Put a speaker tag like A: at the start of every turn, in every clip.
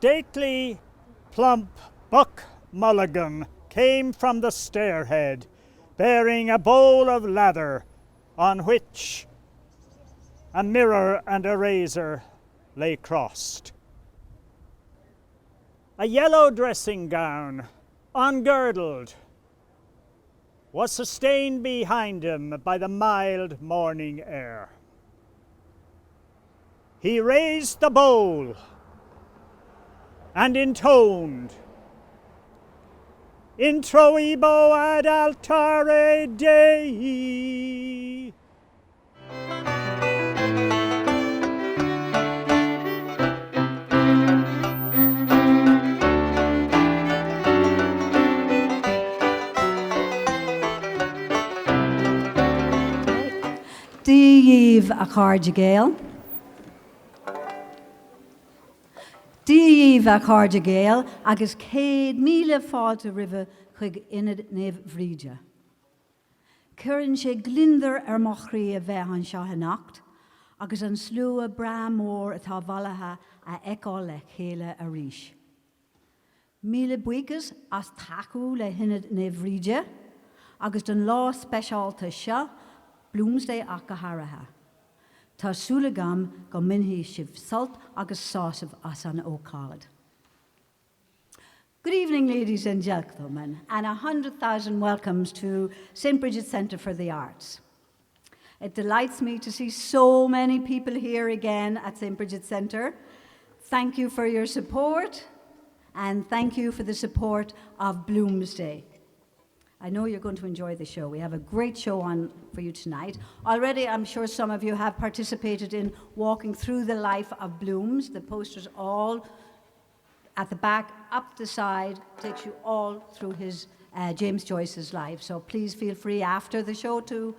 A: stately, plump Buck Mulligan came from the stairhead, bearing a bowl of lather on which a mirror and a razor lay crossed. A yellow dressing gown, ungirdled, was sustained behind him by the mild morning air. He raised the bowl and intoned, Introibo ad altare Dei.
B: Díomh a Chairde Gael. Díomh a Chairde Gael agus 100,000 fáilte ribh chuig inad neh bhríde. Cuireann sé glindar mo chrí a bheith an seo hanacht, agus an slua bra mór atá bhalathe a eicáil le chéile a ríis. Míle buíochas as taú le hinad neh bhríde, agus don lá speisialta seo Bloomsday ach go haraithe. Tá súlagam go minhí sibh salt agus sásamh as an ócáid. Good evening, ladies and gentlemen, and 100,000 welcomes to St. Brigid Centre for the Arts. It delights me to see so many people here again at St. Brigid Centre. Thank you for your support, and thank you for the support of Bloomsday. I know you're going to enjoy the show. We have a great show on for you tonight. Already, I'm sure some of you have participated in walking through the life of Blooms. The posters all at the back, up the side, takes you all through his James Joyce's life. So please feel free after the show to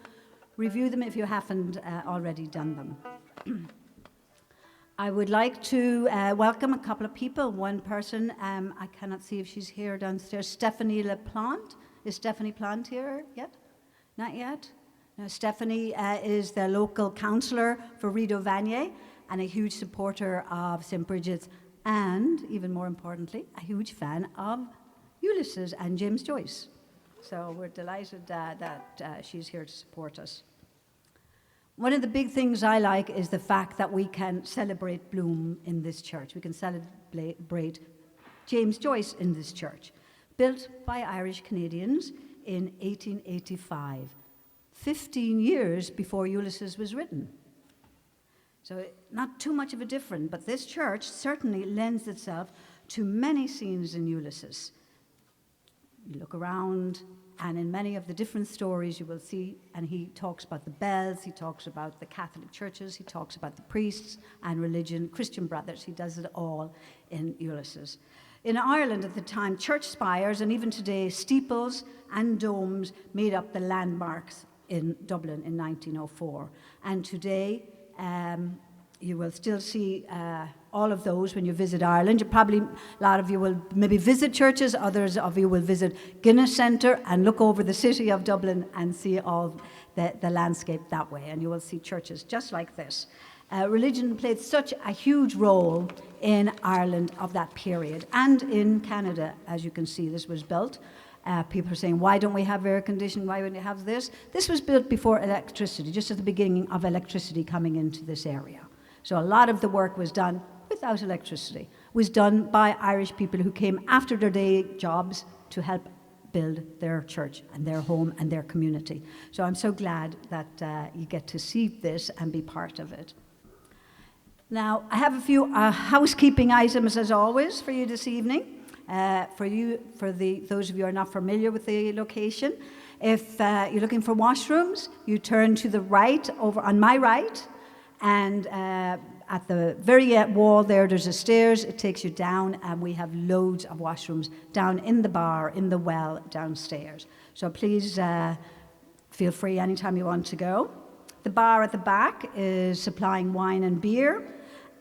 B: review them if you haven't already done them. I would like to welcome a couple of people. One person, I cannot see if she's here downstairs, Stephanie LaPlante. Is Stephanie Plant here yet? Not yet? No, Stephanie is the local councillor for Rideau Vanier and a huge supporter of St. Brigid's and, even more importantly, a huge fan of Ulysses and James Joyce. So we're delighted that she's here to support us. One of the big things I like is the fact that we can celebrate Bloom in this church. We can celebrate James Joyce in this church. Built by Irish Canadians in 1885, 15 years before Ulysses was written. So not too much of a difference, but this church certainly lends itself to many scenes in Ulysses. You look around, and in many of the different stories you will see, and he talks about the bells, he talks about the Catholic churches, he talks about the priests and religion, Christian brothers, he does it all in Ulysses. In Ireland at the time, church spires and even today, steeples and domes made up the landmarks in Dublin in 1904. And today, you will still see all of those when you visit Ireland. A lot of you will maybe visit churches, others of you will visit Guinness Centre and look over the city of Dublin and see all the landscape that way. And you will see churches just like this. Religion played such a huge role in Ireland of that period and in Canada, as you can see. This was built. People are saying, why don't we have air conditioning? Why wouldn't you have this? This was built before electricity, just at the beginning of electricity coming into this area. So a lot of the work was done without electricity. It was done by Irish people who came after their day jobs to help build their church and their home and their community. So I'm so glad that you get to see this and be part of it. Now, I have a few housekeeping items, as always, for you this evening. For those of you who are not familiar with the location, if you're looking for washrooms, you turn to the right, over on my right, and at the very wall there's a stairs. It takes you down, and we have loads of washrooms down in the bar, in the well, downstairs. So please feel free anytime you want to go. The bar at the back is supplying wine and beer.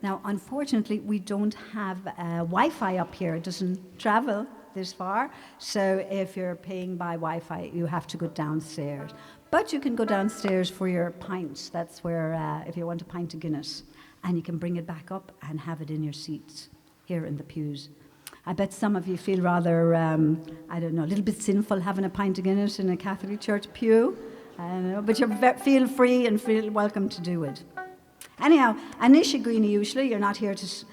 B: Now, unfortunately, we don't have Wi-Fi up here. It doesn't travel this far. So if you're paying by Wi-Fi, you have to go downstairs. But you can go downstairs for your pints. That's where, if you want a pint of Guinness, and you can bring it back up and have it in your seats. here in the pews. I bet some of you feel rather, I don't know, a little bit sinful having a pint of Guinness in a Catholic church pew, but you feel free and feel welcome to do it. Anyhow, Anisha Greenie, usually, you're not here to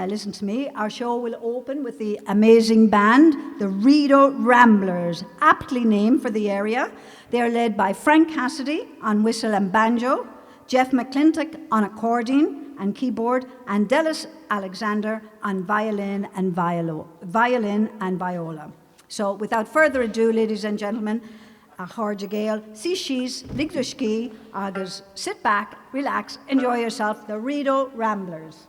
B: listen to me. Our show will open with the amazing band, the Rideau Ramblers, aptly named for the area. They are led by Frank Cassidy on whistle and banjo, Jeff McClintock on accordion and keyboard, and Dallas Alexander on violin and viola. So without further ado, ladies and gentlemen, a Horja Gael, si she's Ligdushki, agus sit back, relax, enjoy yourself, the Rideau Ramblers.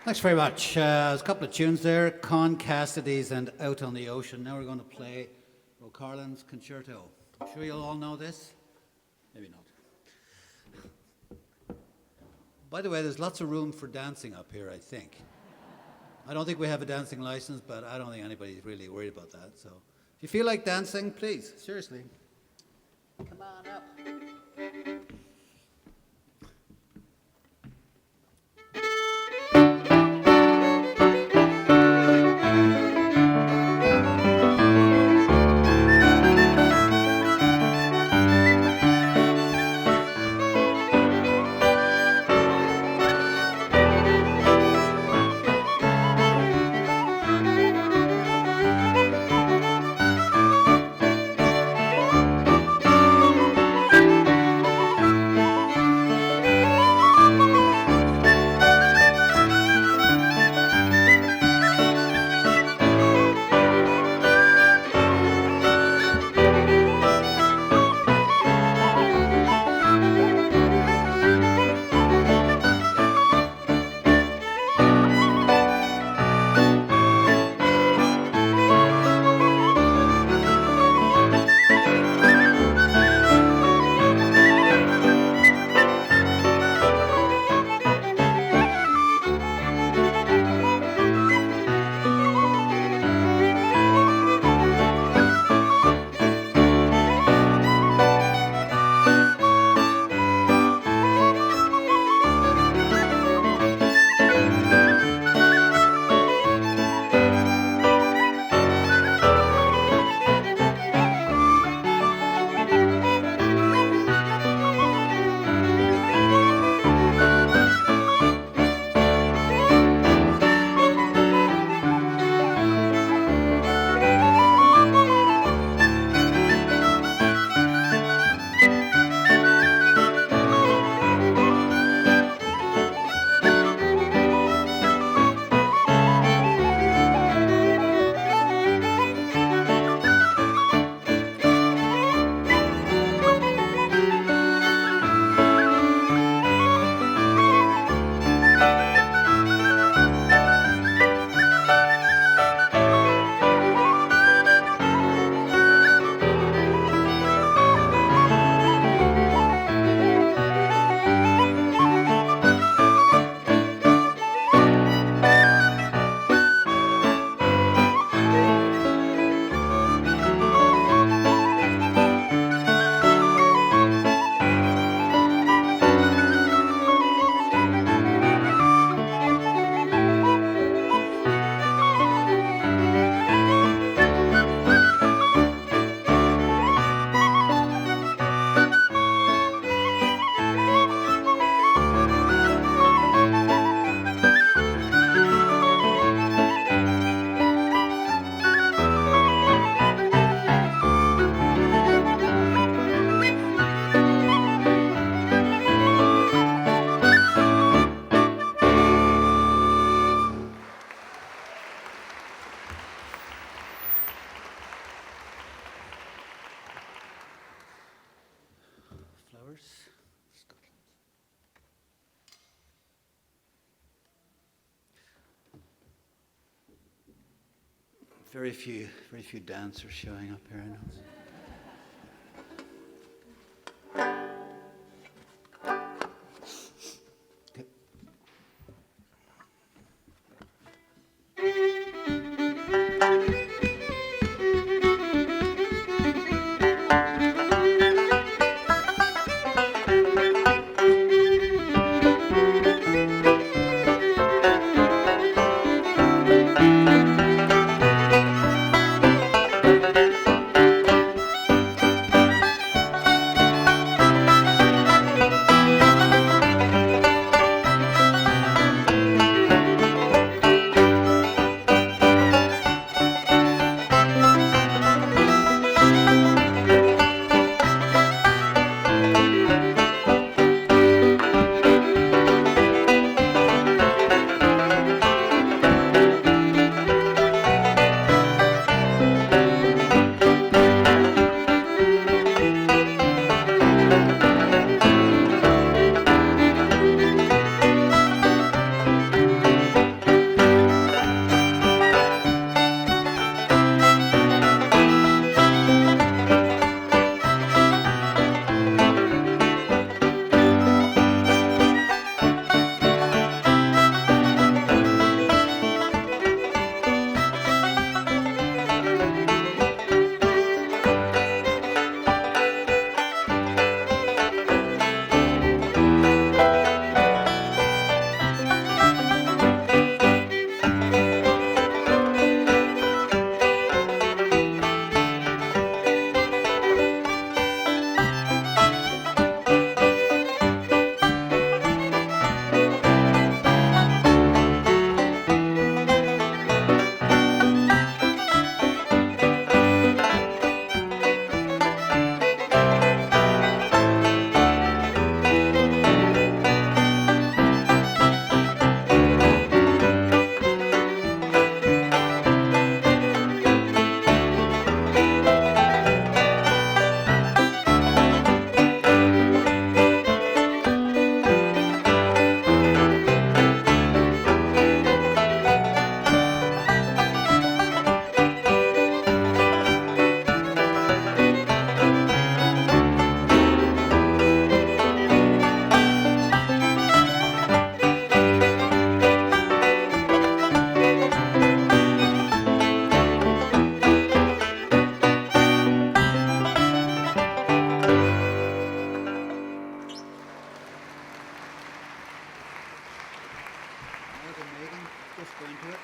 C: Thanks very much. There's a couple of tunes there, Con Cassidy's and Out on the Ocean. Now we're going to play O'Carlin's Concerto. I'm sure you'll all know this. Maybe not. By the way, there's lots of room for dancing up here, I think. I don't think we have a dancing license, but I don't think anybody's really worried about that. So if you feel like dancing, please, seriously, come on up. very few dancers showing up here, I know. Okay. Just go into it.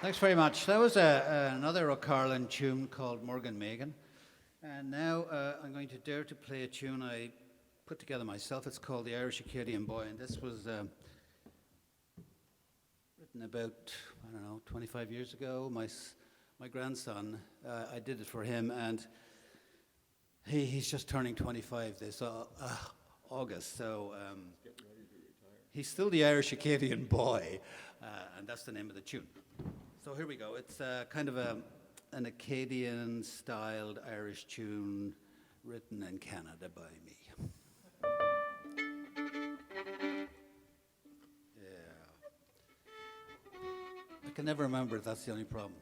C: Thanks very much. That was another O'Carlin tune called Morgan Megan. And now I'm going to dare to play a tune I put together myself. It's called The Irish Acadian Boy. And this was written about, 25 years ago. My grandson, I did it for him. And He's just turning 25 this August, so he's still the Irish Acadian boy, and that's the name of the tune. So here we go. It's kind of an Acadian-styled Irish tune written in Canada by me. Yeah. I can never remember it, that's the only problem.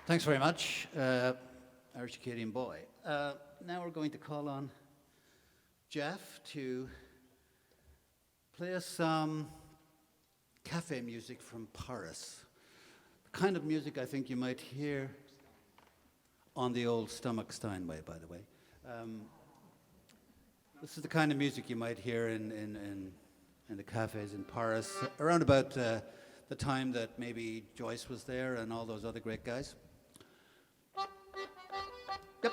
C: Thanks very much, Irish Acadian boy. Now we're going to call on Jeff to play us some cafe music from Paris. The kind of music I think you might hear on the old Stomach Steinway, by the way. This is the kind of music you might hear in the cafes in Paris, around about the time that maybe Joyce was there and all those other great guys. Yep.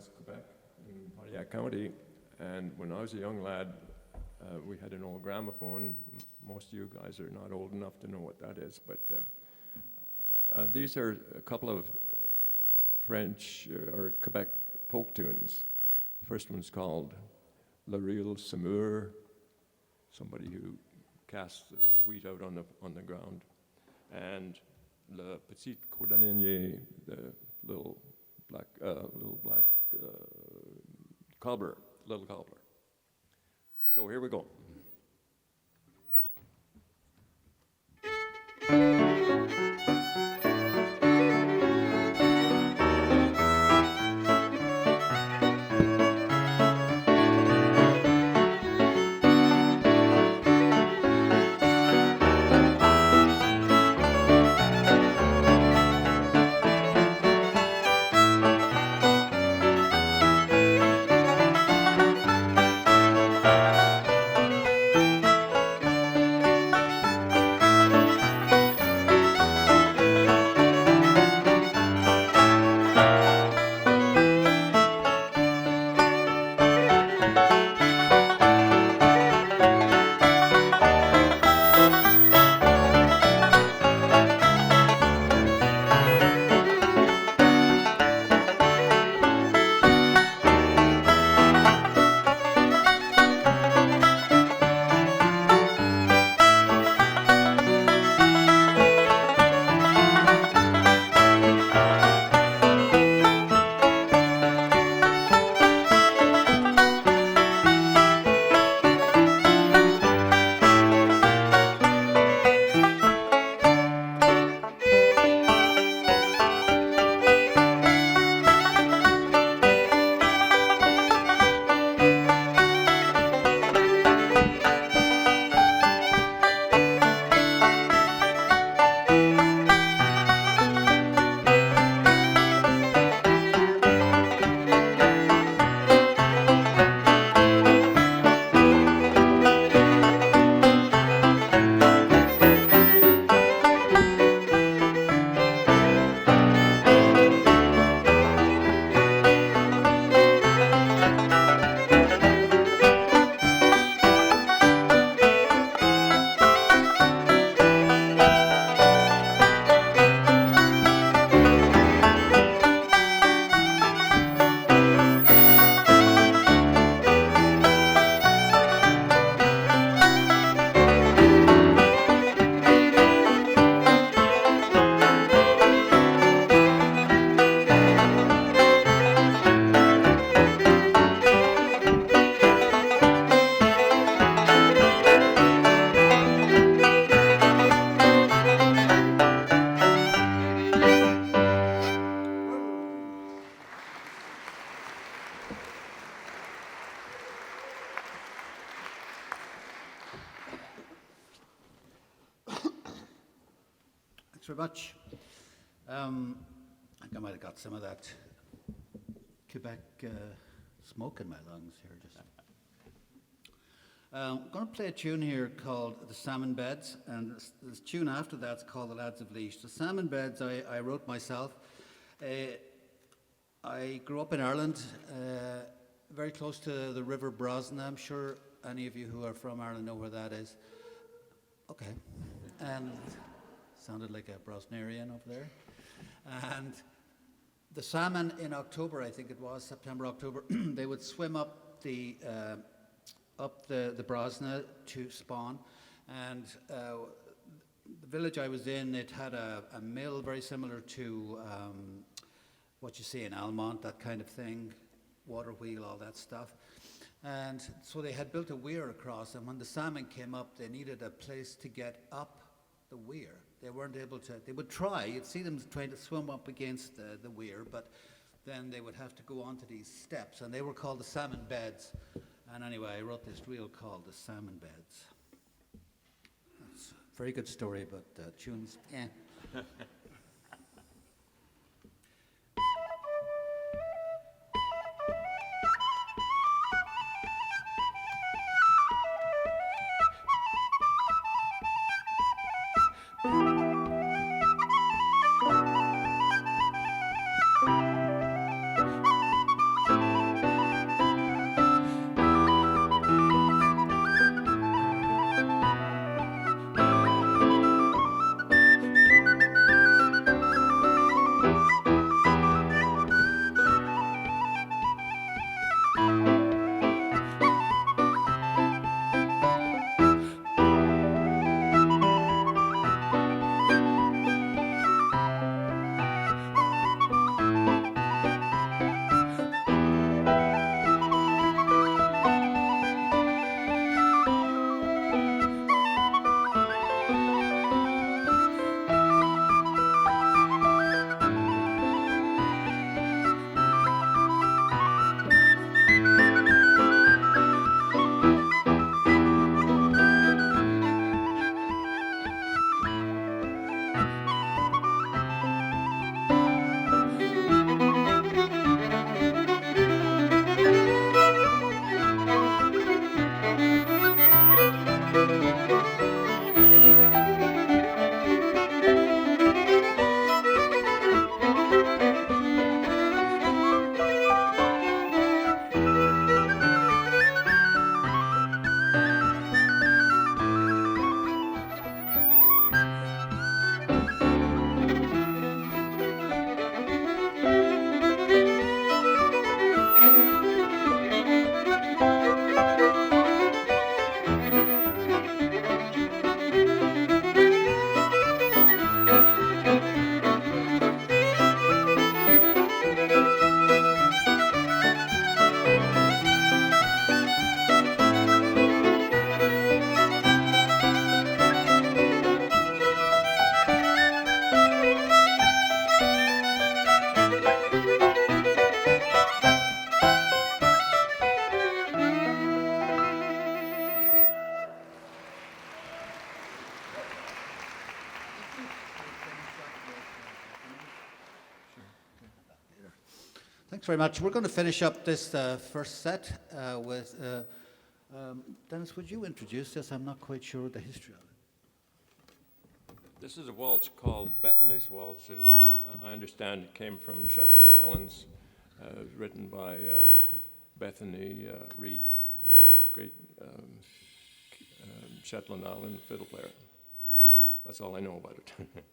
D: West Quebec in Pontiac County. And when I was a young lad, we had an old gramophone. Most of you guys are not old enough to know what that is, but these are a couple of French or Quebec folk tunes. The first one's called La Real Semeur, somebody who casts the wheat out on the ground, and Le Petit Cordonnier, the little black cobbler, little cobbler. So here we go.
C: Thanks very much. I think I might have got some of that Quebec smoke in my lungs here. I'm going to play a tune here called The Salmon Beds, and this tune after that's called The Lads of Laois. The Salmon Beds I wrote myself. I grew up in Ireland, very close to the River Brosna. I'm sure any of you who are from Ireland know where that is. Okay. And sounded like a Brosnarian over there. And the salmon in October, I think it was, September, October, they would swim up the Brosna to spawn. And the village I was in, it had a mill very similar to what you see in Almont, that kind of thing, water wheel, all that stuff. And so they had built a weir across, and when the salmon came up, they needed a place to get up the weir. They weren't able to, they would try, you'd see them trying to swim up against the weir, but then they would have to go onto these steps, and they were called the salmon beds. And anyway, I wrote this reel called The Salmon Beds. It's a very good story, but tunes, eh. Thanks very much. We're going to finish up this first set with Dennis, would you introduce this? I'm not quite sure the history of it.
D: This is a waltz called Bethany's Waltz. I understand it came from Shetland Islands, written by Bethany Reed, great Shetland Island fiddle player. That's all I know about it.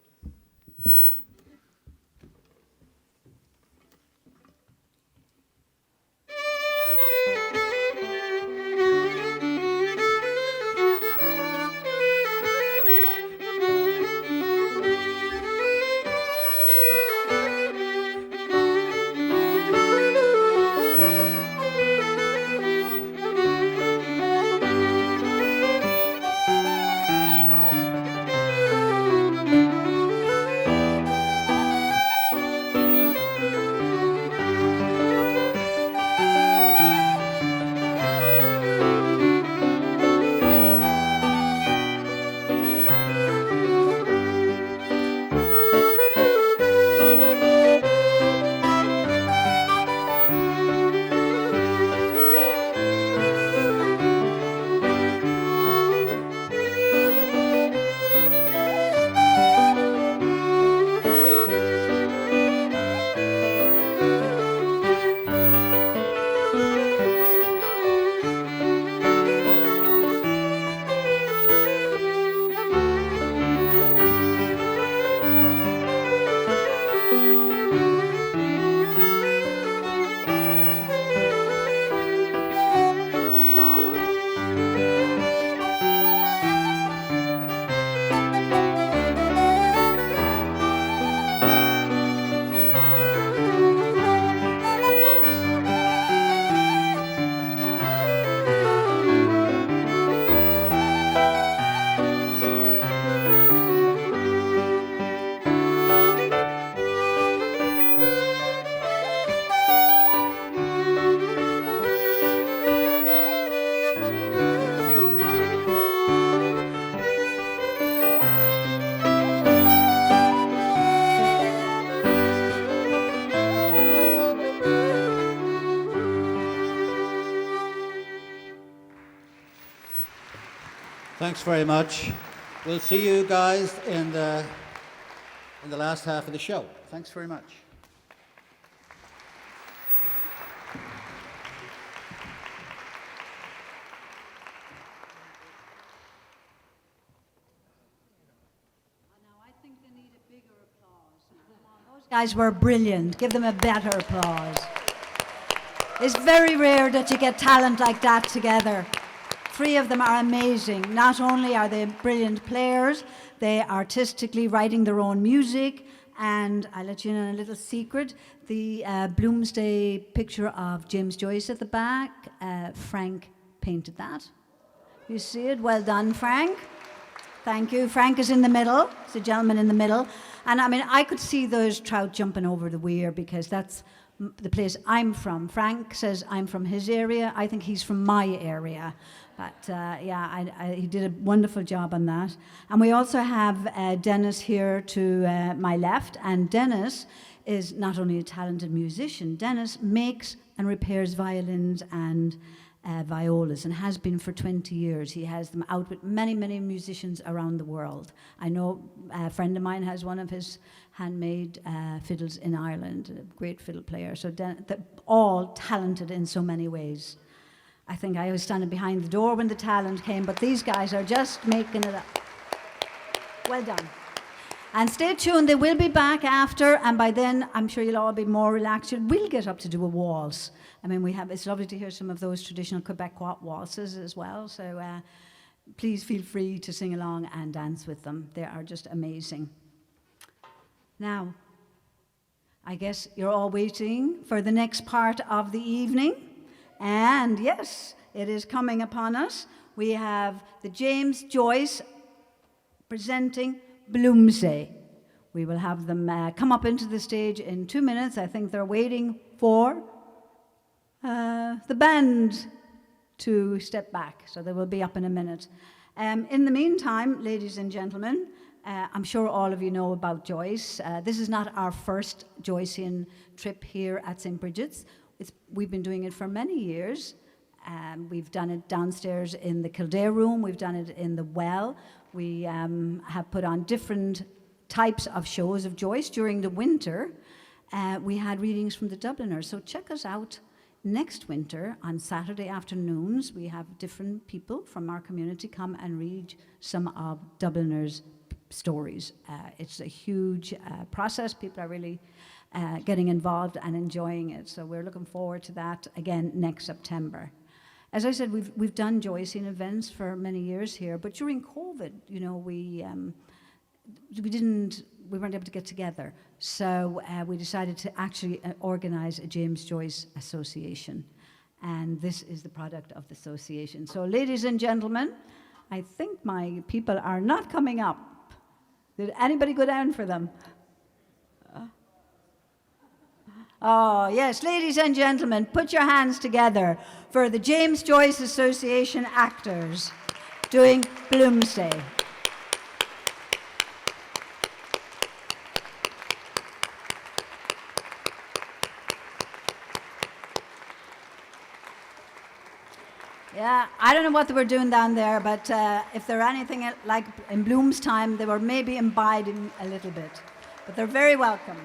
C: Thanks very much. We'll see you guys in the last half of the show. Thanks very much.
B: Those guys were brilliant. Give them a better applause. It's very rare that you get talent like that together. Three of them are amazing. Not only are they brilliant players, they are artistically writing their own music. And I'll let you in on a little secret. The Bloomsday picture of James Joyce at the back, Frank painted that. You see it? Well done, Frank. Thank you. Frank is in the middle. It's the gentleman in the middle. And I mean, I could see those trout jumping over the weir because that's the place I'm from. Frank says I'm from his area. I think he's from my area. But yeah, he did a wonderful job on that. And we also have Dennis here to my left. And Dennis is not only a talented musician, Dennis makes and repairs violins and violas and has been for 20 years. He has them out with many, many musicians around the world. I know a friend of mine has one of his handmade fiddles in Ireland, a great fiddle player. So all talented in so many ways. I think I was standing behind the door when the talent came, but these guys are just making it up. Well done. And stay tuned, they will be back after, and by then I'm sure you'll all be more relaxed. We'll get up to do a waltz. I mean, it's lovely to hear some of those traditional Quebecois waltzes as well, so please feel free to sing along and dance with them. They are just amazing. Now, I guess you're all waiting for the next part of the evening. And yes, it is coming upon us. We have the James Joyce presenting Bloomsday. We will have them come up into the stage in 2 minutes. I think they're waiting for the band to step back, so they will be up in a minute. In the meantime, ladies and gentlemen, I'm sure all of you know about Joyce. This is not our first Joycean trip here at St. Brigid's. We've been doing it for many years. We've done it downstairs in the Kildare room. We've done it in the Well. We have put on different types of shows of Joyce. During the winter, we had readings from the Dubliners. So check us out next winter on Saturday afternoons. We have different people from our community come and read some of Dubliners' stories. It's a huge process. People are really getting involved and enjoying it. So we're looking forward to that again next September. As I said, we've done Joycean events for many years here, but during COVID, you know, we weren't able to get together. So we decided to actually organize a James Joyce Association. And this is the product of the association. So ladies and gentlemen, I think my people are not coming up. Did anybody go down for them? Oh, yes, ladies and gentlemen, put your hands together for the James Joyce Association actors doing Bloomsday. Yeah, I don't know what they were doing down there, but if they're anything like in Bloom's time, they were maybe imbibing a little bit. But they're very welcome.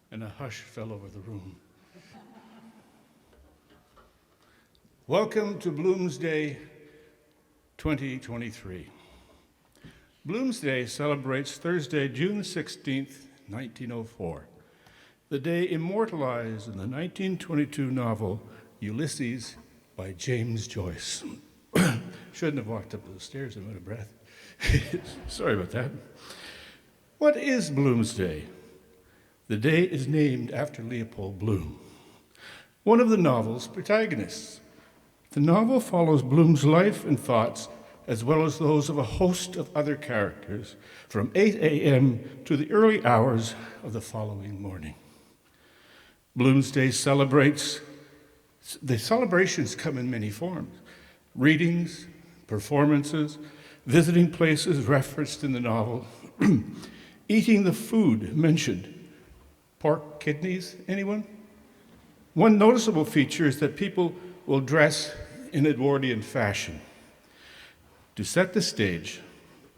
E: And a hush fell over the room. Welcome to Bloomsday 2023. Bloomsday celebrates Thursday, June 16th, 1904, the day immortalized in the 1922 novel Ulysses by James Joyce. Shouldn't have walked up the stairs, I'm out of breath. Sorry about that. What is Bloomsday? The day is named after Leopold Bloom, one of the novel's protagonists. The novel follows Bloom's life and thoughts, as well as those of a host of other characters, from 8 a.m. to the early hours of the following morning. Bloomsday celebrations come in many forms: readings, performances, visiting places referenced in the novel, eating the food mentioned. Pork kidneys, anyone? One noticeable feature is that people will dress in Edwardian fashion. To set the stage,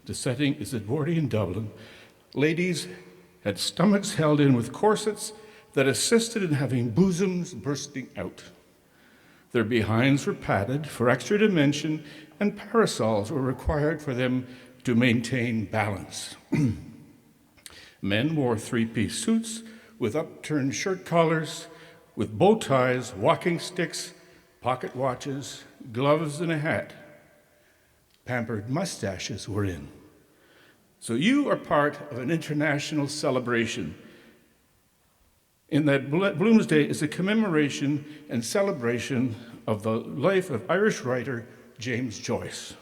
E: the setting is Edwardian Dublin. Ladies had stomachs held in with corsets that assisted in having bosoms bursting out. Their behinds were padded for extra dimension, and parasols were required for them to maintain balance. Men wore three-piece suits with upturned shirt collars, with bow ties, walking sticks, pocket watches, gloves, and a hat. Pampered mustaches were in. So you are part of an international celebration, in that Bloomsday is a commemoration and celebration of the life of Irish writer James Joyce.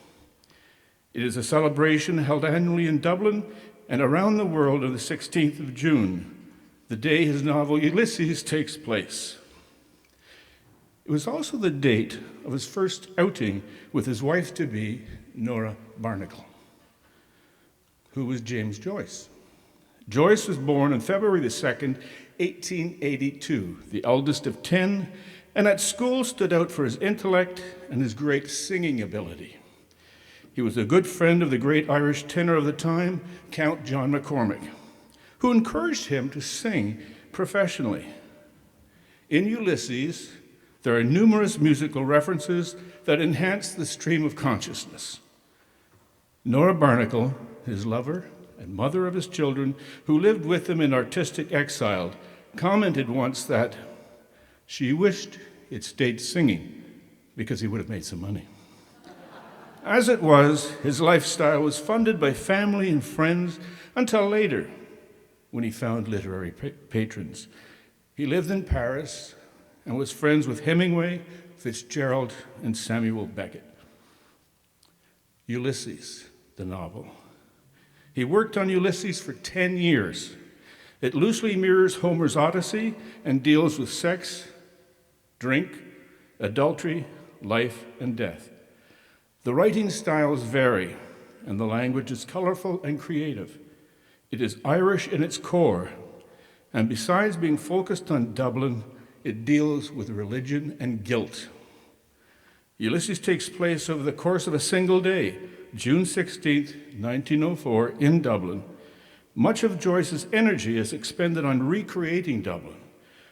E: It is a celebration held annually in Dublin and around the world on the 16th of June, the day his novel Ulysses takes place. It was also the date of his first outing with his wife-to-be, Nora Barnacle. Who was James Joyce? Joyce was born on February the 2nd, 1882, the eldest of 10, and at school stood out for his intellect and his great singing ability. He was a good friend of the great Irish tenor of the time, Count John McCormick, who encouraged him to sing professionally. In Ulysses, there are numerous musical references that enhance the stream of consciousness. Nora Barnacle his lover and mother of his children, who lived with him in artistic exile, commented once that she wished he'd stayed singing because he would have made some money. As it was, his lifestyle was funded by family and friends until later, when he found literary patrons. He lived in Paris and was friends with Hemingway, Fitzgerald, and Samuel Beckett. Ulysses, the novel. He worked on Ulysses for 10 years. It loosely mirrors Homer's Odyssey and deals with sex, drink, adultery, life, and death. The writing styles vary, and the language is colorful and creative. It is Irish in its core, and besides being focused on Dublin, it deals with religion and guilt. Ulysses takes place over the course of a single day, June 16th, 1904, in Dublin. Much of Joyce's energy is expended on recreating Dublin,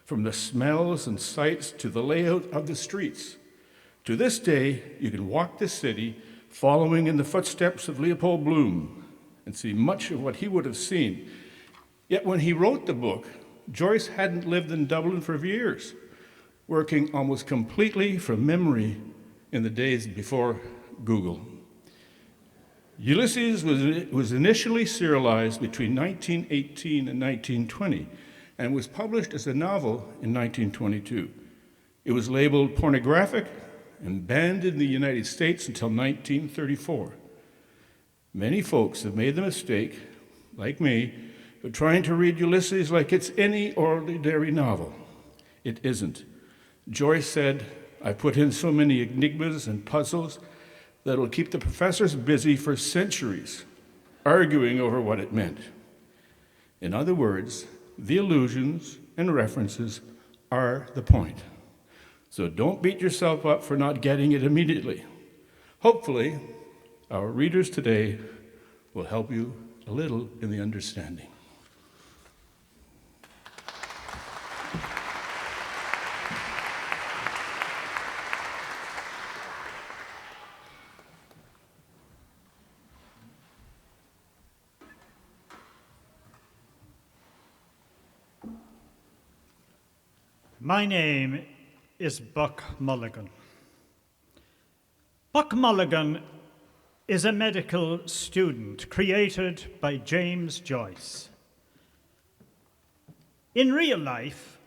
E: from the smells and sights to the layout of the streets. To this day, you can walk the city following in the footsteps of Leopold Bloom and see much of what he would have seen. Yet when he wrote the book, Joyce hadn't lived in Dublin for years, working almost completely from memory in the days before Google. Ulysses was initially serialized between 1918 and 1920 and was published as a novel in 1922. It was labeled pornographic and banned in the United States until 1934. Many folks have made the mistake, like me, of trying to read Ulysses like it's any ordinary novel. It isn't. Joyce said, "I put in so many enigmas and puzzles that it'll keep the professors busy for centuries, arguing over what it meant." In other words, the allusions and references are the point. So don't beat yourself up for not getting it immediately. Hopefully, our readers today will help you a little in the understanding.
A: My name is Buck Mulligan. Buck Mulligan is a medical student created by James Joyce. In real life,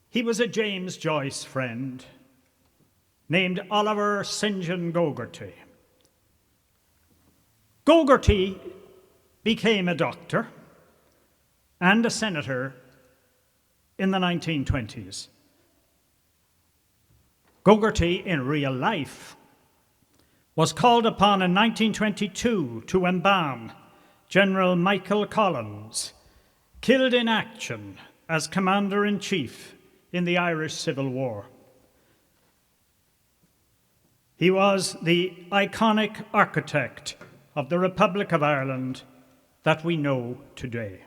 A: he was a James Joyce friend named Oliver St. John Gogarty. Gogarty became a doctor and a senator in the 1920s. Gogarty, in real life, was called upon in 1922 to embalm General Michael Collins, killed in action as Commander-in-Chief in the Irish Civil War. He was the iconic architect of the Republic of Ireland that we know today.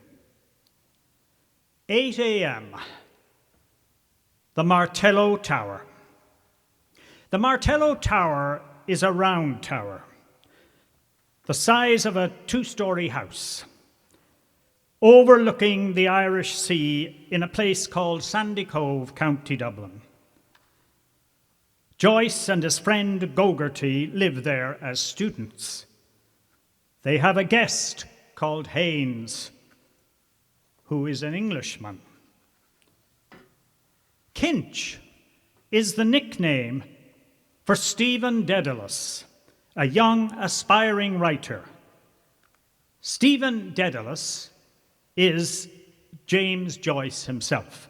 A: 8 a.m., the Martello Tower. The Martello Tower is a round tower, the size of a two-story house, overlooking the Irish Sea in a place called Sandy Cove, County Dublin. Joyce and his friend Gogarty live there as students. They have a guest called Haynes, who is an Englishman. Kinch is the nickname for Stephen Dedalus, a young aspiring writer. Stephen Dedalus is James Joyce himself.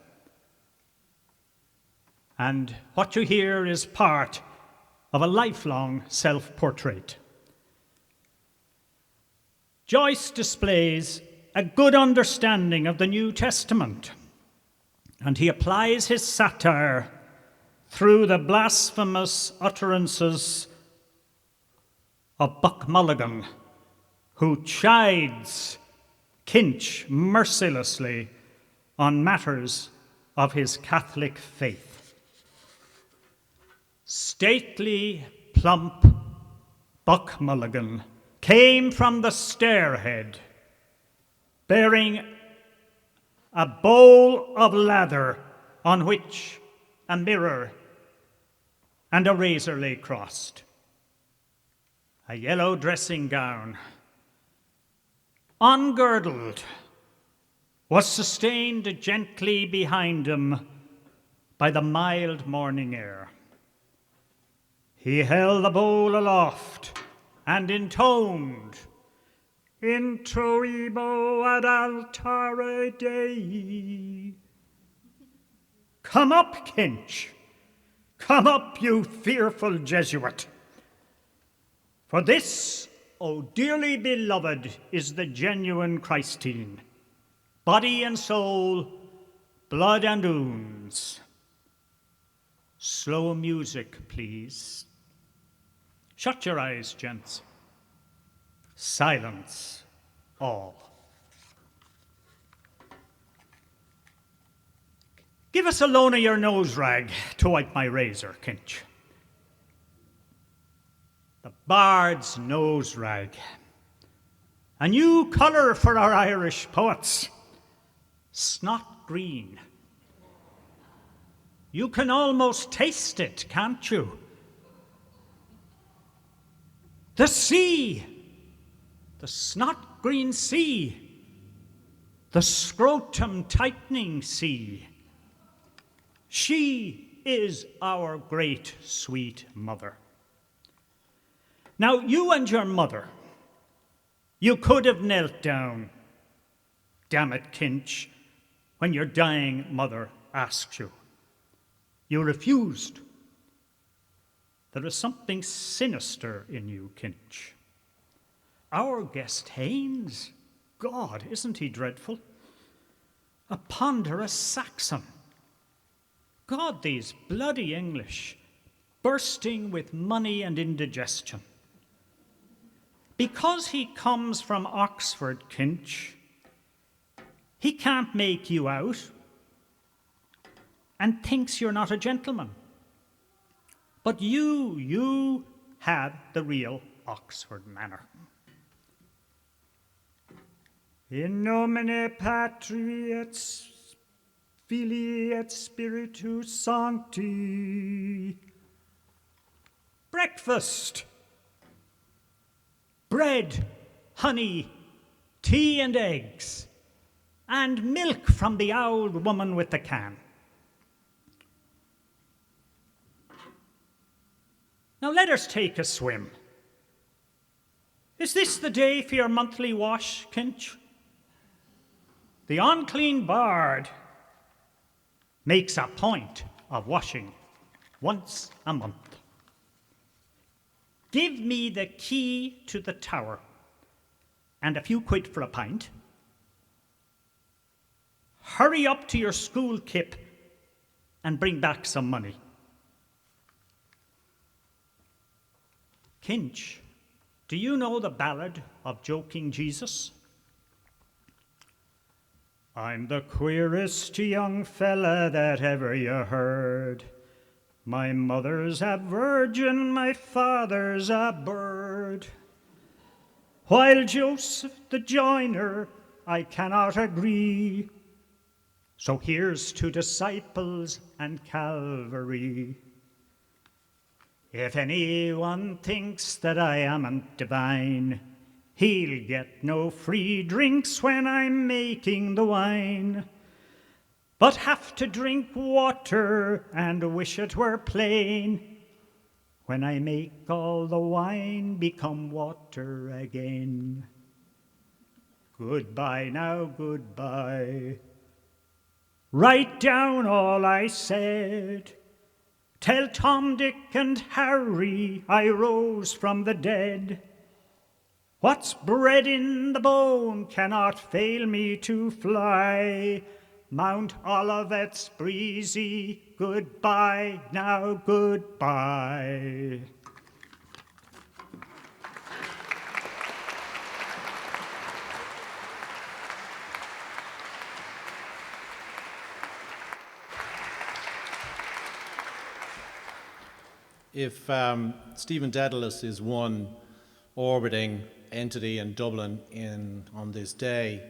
A: And what you hear is part of a lifelong self-portrait. Joyce displays a good understanding of the New Testament, and he applies his satire through the blasphemous utterances of Buck Mulligan, who chides Kinch mercilessly on matters of his Catholic faith. Stately, plump Buck Mulligan came from the stairhead, bearing a bowl of lather on which a mirror and a razor lay crossed. A yellow dressing gown, ungirdled, was sustained gently behind him by the mild morning air. He held the bowl aloft and intoned, Introibo ad altare Dei. Come up, Kinch. Come up, you fearful Jesuit. For this, O dearly beloved, is the genuine Christine, body and soul, blood and ouns. Slow music, please. Shut your eyes, gents. Silence, all. Give us a loan of your nose rag to wipe my razor, Kinch. The bard's nose rag. A new colour for our Irish poets. Snot green. You can almost taste it, can't you? The sea, the snot green sea, the scrotum tightening sea. She is our great sweet mother. Now, you and your mother, you could have knelt down, damn it, Kinch, when your dying mother asked you. You refused. There is something sinister in you, Kinch. Our guest Haynes, God, isn't he dreadful? A ponderous Saxon. God, these bloody English, bursting with money and indigestion. Because he comes from Oxford, Kinch, he can't make you out and thinks you're not a gentleman. But you had the real Oxford manner. In nomine Patri et Filii et Spiritus Sancti. Breakfast. Bread, honey, tea and eggs, and milk from the old woman with the can. Now let us take a swim. Is this the day for your monthly wash, Kinch? The unclean bard makes a point of washing once a month. Give me the key to the tower and a few quid for a pint. Hurry up to your school kip and bring back some money. Kinch, do you know the ballad of Joking Jesus? I'm the queerest young fella that ever you heard. My mother's a virgin, my father's a bird. While Joseph the joiner, I cannot agree. So here's to disciples and Calvary. If anyone thinks that I amn't divine, he'll get no free drinks when I'm making the wine, but have to drink water and wish it were plain when I make all the wine become water again. Goodbye now, goodbye. Write down all I said. Tell Tom, Dick, and Harry I rose from the dead. What's bred in the bone cannot fail me to fly. Mount Olivet's breezy, goodbye now, goodbye.
F: If Stephen Dedalus is one orbiting entity in Dublin on this day.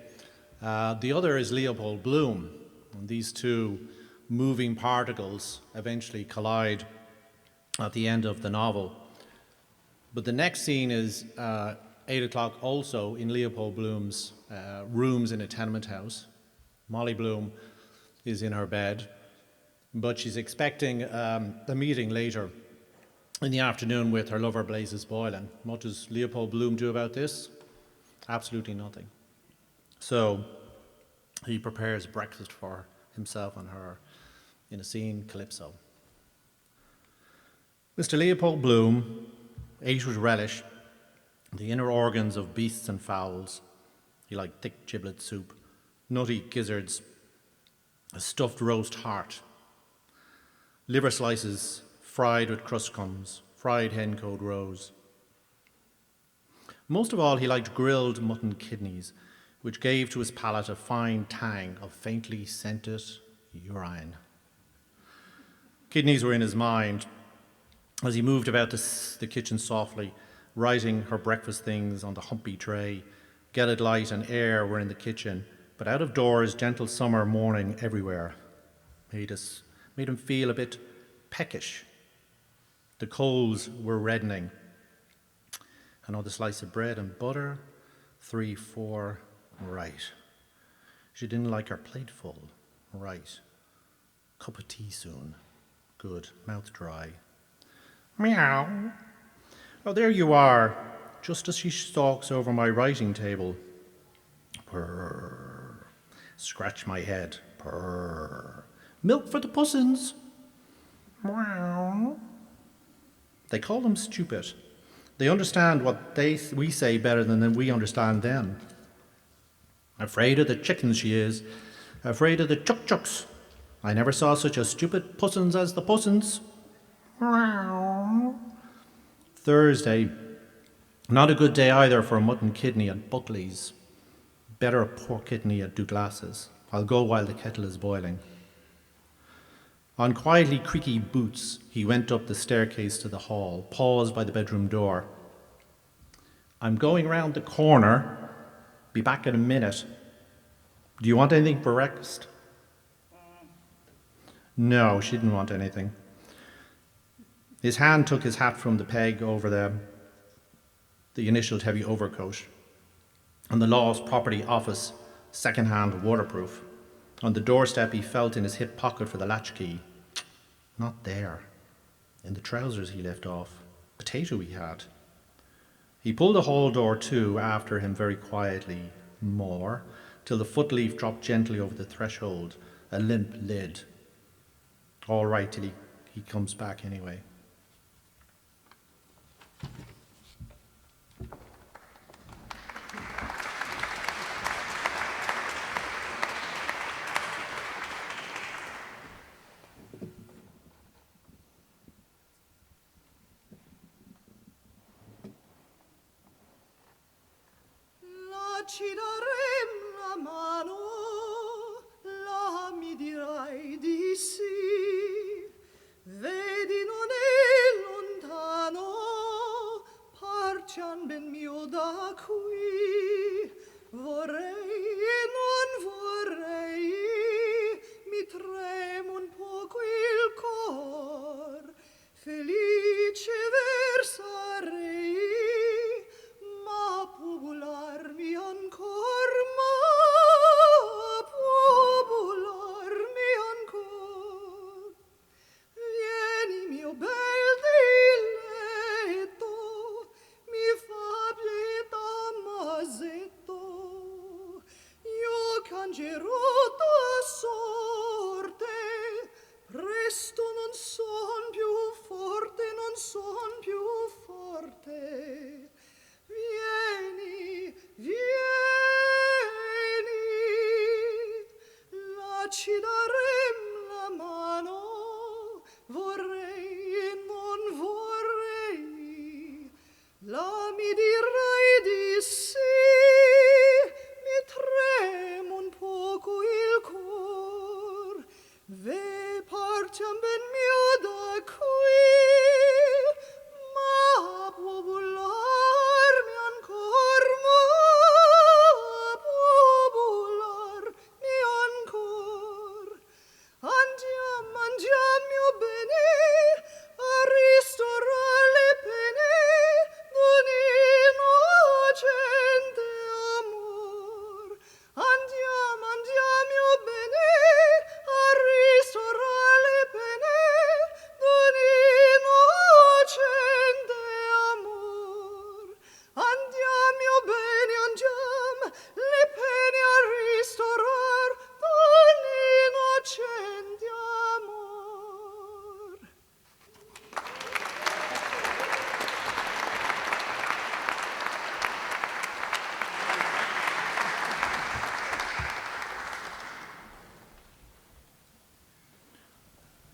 F: The other is Leopold Bloom, and these two moving particles eventually collide at the end of the novel. But the next scene is 8 o'clock also in Leopold Bloom's rooms in a tenement house. Molly Bloom is in her bed, but she's expecting a meeting later in the afternoon with her lover Blazes Boylan. What does Leopold Bloom do about this? Absolutely nothing. So he prepares breakfast for himself and her in a scene Calypso. Mr. Leopold Bloom ate with relish the inner organs of beasts and fowls. He liked thick giblet soup, nutty gizzards, a stuffed roast heart, liver slices fried with cruscums, fried hencoed roes. Most of all, he liked grilled mutton kidneys, which gave to his palate a fine tang of faintly scented urine. Kidneys were in his mind as he moved about the kitchen softly, writing her breakfast things on the humpy tray. Gelid light and air were in the kitchen, but out of doors, gentle summer morning everywhere made him feel a bit peckish. The coals were reddening. Another slice of bread and butter, 3, 4, right. She didn't like her plate full, right. Cup of tea soon, good, mouth dry. Meow. Oh, there you are, just as she stalks over my writing table. Purr. Scratch my head. Purr. Milk for the pussins. Meow. They call them stupid. They understand what we say better than we understand them. Afraid of the chickens she is, afraid of the chuck-chucks. I never saw such a stupid pussins as the pussins. Thursday, not a good day either for a mutton kidney at Buckley's. Better a pork kidney at Douglas's. I'll go while the kettle is boiling. On quietly creaky boots, he went up the staircase to the hall, paused by the bedroom door. I'm going round the corner. Be back in a minute. Do you want anything for breakfast? No, she didn't want anything. His hand took his hat from the peg over the initialed heavy overcoat. On the Law's Property Office, second-hand waterproof. On the doorstep, he felt in his hip pocket for the latchkey. Not there. In the trousers he left off. Potato he had. He pulled the hall door to after him very quietly, more, till the footleaf dropped gently over the threshold, a limp lid. All right till he comes back anyway.
G: Ci darem la mano, la mi dirai di sì. Vedi non è lontano, partiam ben mio da qui. Vorrei e non vorrei, mi tremo un poco il cor. Felice versarei, ma popolarmi ancor, ma popolarmi ancor. Vieni mio bel diletto, mi fa pietà masetto, io cangerò tua sorte, presto non son più forte, non son più forte. Vieni, vieni, la ci darem la mano, vorrei e non vorrei, la mi dirai di sì, mi tremo un poco il cor, ve partiam ben mio da qui, ma popolarmi ancor,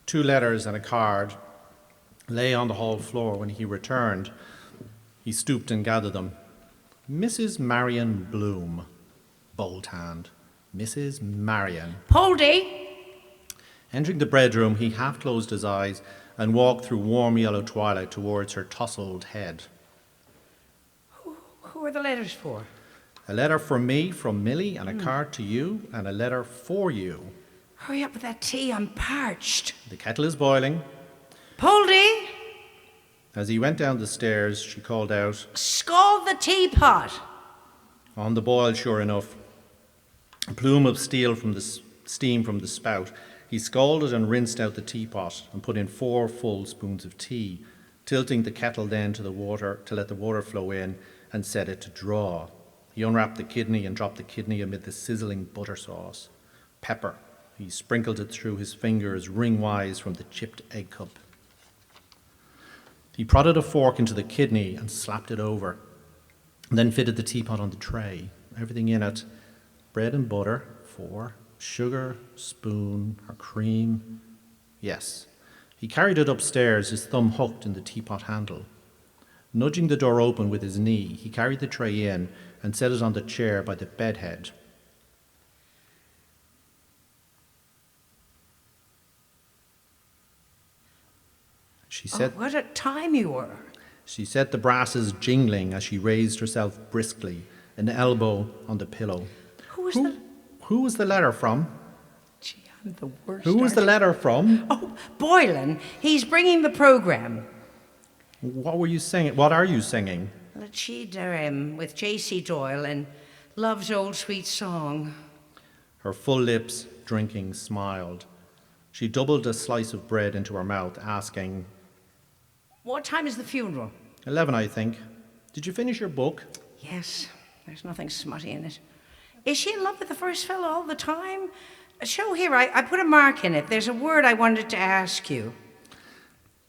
F: 2 letters and a card lay on the hall floor when he returned. He stooped and gathered them. Mrs. Marion Bloom, bold hand. Mrs. Marion.
H: Poldy!
F: Entering the bedroom, he half closed his eyes and walked through warm yellow twilight towards her tousled head.
H: Who are the letters for?
F: A letter from me, from Millie, and a card to you, and a letter for you.
H: Hurry up with that tea, I'm parched.
F: The kettle is boiling.
H: Poldy!
F: As he went down the stairs, she called out,
H: Scald the teapot!
F: on the boil, sure enough. A plume of steam from the spout. He scalded and rinsed out the teapot and put in 4 full spoons of tea, tilting the kettle then to the water to let the water flow in and set it to draw. He unwrapped the kidney and dropped the kidney amid the sizzling butter sauce. Pepper. He sprinkled it through his fingers ring-wise from the chipped egg cup. He prodded a fork into the kidney and slapped it over, and then fitted the teapot on the tray. Everything in it, bread and butter, 4, sugar, spoon, or cream. Yes. He carried it upstairs, his thumb hooked in the teapot handle. Nudging the door open with his knee, he carried the tray in and set it on the chair by the bedhead. She set,
H: what a time you were.
F: She set the brasses jingling as she raised herself briskly, an elbow on the pillow. Who was the letter from?
H: Gee, I'm the worst.
F: Who was the letter from?
H: Oh, Boylan. He's bringing the programme.
F: What were you singing? What are you singing?
H: Lachie Durham with J.C. Doyle and Love's Old Sweet Song.
F: Her full lips, drinking, smiled. She doubled a slice of bread into her mouth, asking,
H: What time is the funeral?
F: 11, I think. Did you finish your book?
H: Yes, there's nothing smutty in it. Is she in love with the first fellow all the time? Show here, I put a mark in it. There's a word I wanted to ask you.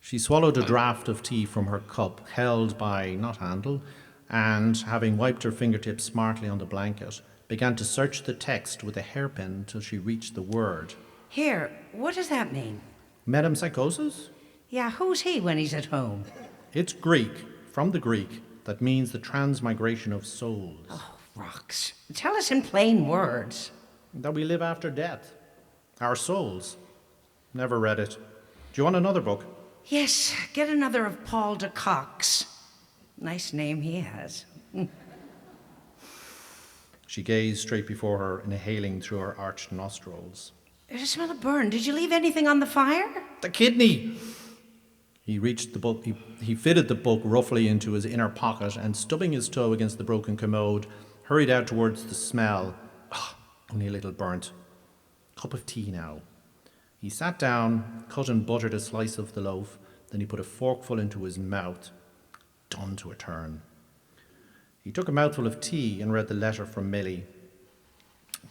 F: She swallowed a draught of tea from her cup, held by not handle, and, having wiped her fingertips smartly on the blanket, began to search the text with a hairpin till she reached the word.
H: Here, what does that mean?
F: Metempsychosis?
H: Yeah, who's he when he's at home?
F: It's Greek, from the Greek, that means the transmigration of souls.
H: Oh, rocks. Tell us in plain words.
F: That we live after death. Our souls. Never read it. Do you want another book?
H: Yes, get another of Paul de Kock's. Nice name he has.
F: She gazed straight before her, inhaling through her arched nostrils.
H: There's a smell of burn. Did you leave anything on the fire?
F: The kidney! He reached the book. He fitted the book roughly into his inner pocket and, stubbing his toe against the broken commode, hurried out towards the smell. Only a little burnt. Cup of tea now. He sat down, cut and buttered a slice of the loaf, then he put a forkful into his mouth. Done to a turn. He took a mouthful of tea and read the letter from Millie.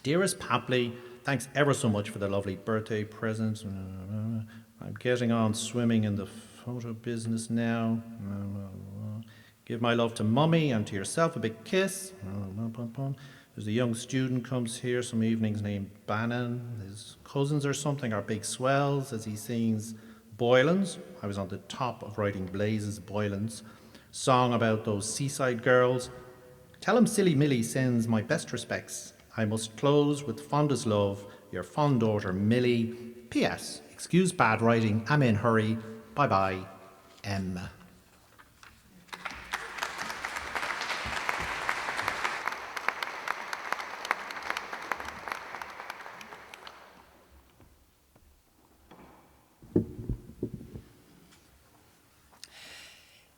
F: Dearest Papley, thanks ever so much for the lovely birthday present. I'm getting on swimming in the photo business now. Give my love to Mummy and to yourself a big kiss. There's a young student comes here some evenings named Bannon. His cousins or something are big swells as he sings Boylan's. I was on the top of writing Blaze's Boylan's song about those seaside girls. Tell him Silly Millie sends my best respects. I must close with fondest love, your fond daughter Millie. P.S. Excuse bad writing, I'm in hurry. Bye-bye, M.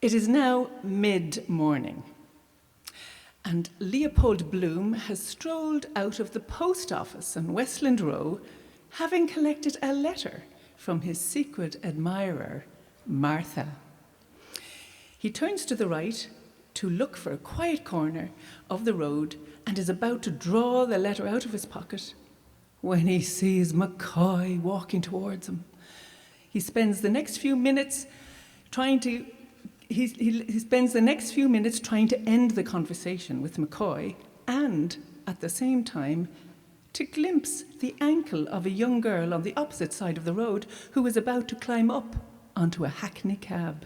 I: It is now mid-morning, and Leopold Bloom has strolled out of the post office on Westland Row, having collected a letter from his secret admirer, Martha. He turns to the right to look for a quiet corner of the road and is about to draw the letter out of his pocket when he sees McCoy walking towards him. He spends the next few minutes trying to end the conversation with McCoy and, at the same time, to glimpse the ankle of a young girl on the opposite side of the road who was about to climb up onto a hackney cab.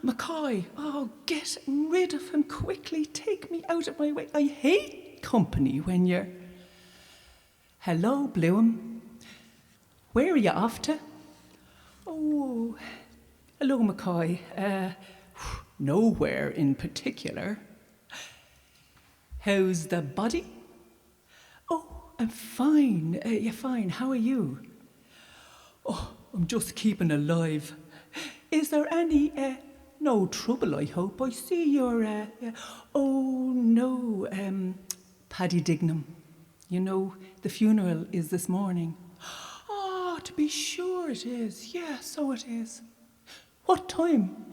I: Mackay, oh, get rid of him quickly. Take me out of my way. I hate company when you're... Hello, Bloom. Where are you off to? Oh, hello, Mackay. Nowhere in particular. How's the body? Oh, I'm fine. Yeah, fine. How are you? Oh, I'm just keeping alive. Is there any, no trouble, I hope? I see you're, oh, no, Paddy Dignam. You know, the funeral is this morning. Oh, to be sure it is. Yeah, so it is. What time?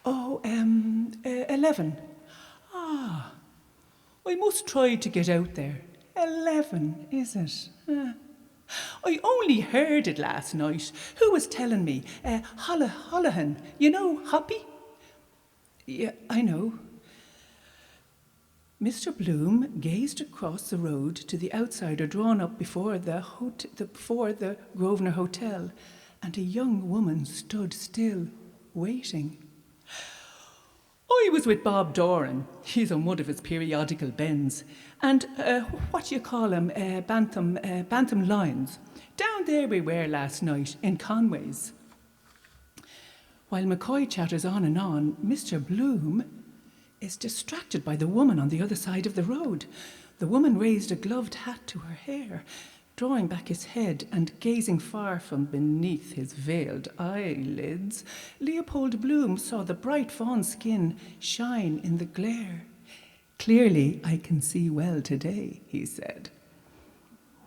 I: Oh, 11. Ah, I must try to get out there. 11, is it? I only heard it last night. Who was telling me? Holohan. You know, Hoppy? Yeah, I know. Mr. Bloom gazed across the road to the outsider drawn up before the Grosvenor Hotel, and a young woman stood still, waiting. I was with Bob Doran. He's on one of his periodical bends. And what do you call him? Bantam Lions. Down there we were last night in Conway's. While McCoy chatters on and on, Mr. Bloom is distracted by the woman on the other side of the road. The woman raised a gloved hat to her hair, drawing back his head and gazing far from beneath his veiled eyelids. Leopold Bloom saw the bright fawn skin shine in the glare. Clearly, I can see well today, he said.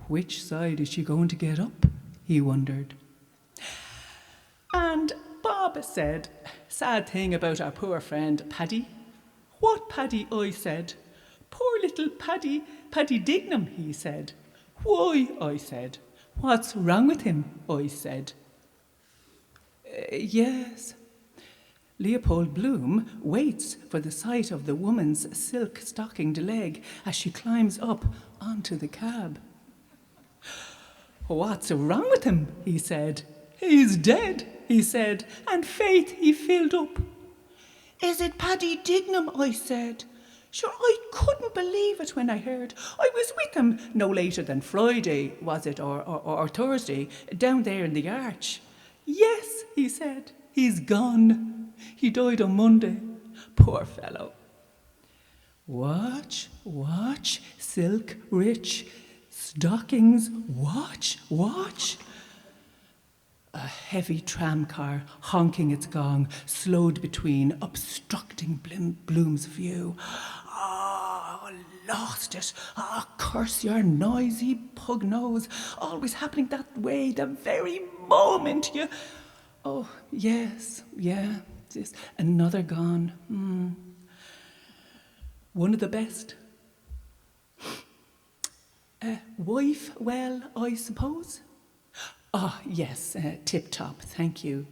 I: Which side is she going to get up? He wondered. And Bob said, sad thing about our poor friend Paddy. What Paddy? I said. Poor little Paddy Dignam, he said. Why? I said. What's wrong with him? I said. Yes. Leopold Bloom waits for the sight of the woman's silk-stockinged leg as she climbs up onto the cab. What's wrong with him? He said. He's dead, he said, and faith he filled up. Is it Paddy Dignam? I said. Sure, I couldn't believe it when I heard. I was with him no later than Friday, was it, or Thursday, down there in the arch. Yes, he said, he's gone. He died on Monday. Poor fellow. Watch, silk rich, stockings, watch. A heavy tramcar, honking its gong, slowed between, obstructing Bloom's view. Oh, lost it. Oh, curse your noisy pug nose. Always happening that way, the very moment you... Oh, yes, yeah, just another gone. One of the best. Wife, well, I suppose? Ah, yes, tip-top, thank you.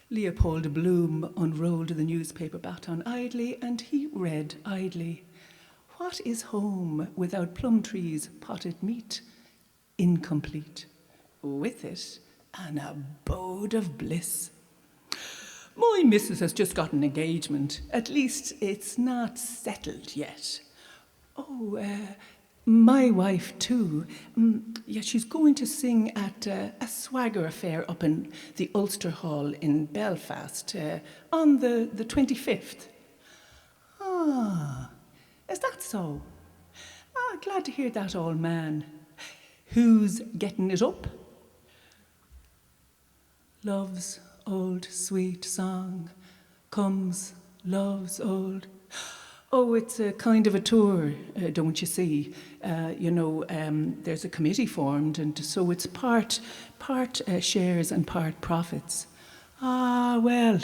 I: Leopold Bloom unrolled the newspaper baton idly, and he read idly. What is home without plum trees, potted meat? Incomplete. With it, an abode of bliss. My missus has just got an engagement. At least it's not settled yet. Oh, my wife too. Yeah, she's going to sing at a swagger affair up in the Ulster Hall in Belfast on the 25th. Ah, is that so? Ah, glad to hear that, old man. Who's getting it up? Love's old sweet song comes, love's old... Oh, it's a kind of a tour, don't you see? There's a committee formed, and so it's part shares and part profits. Ah, well,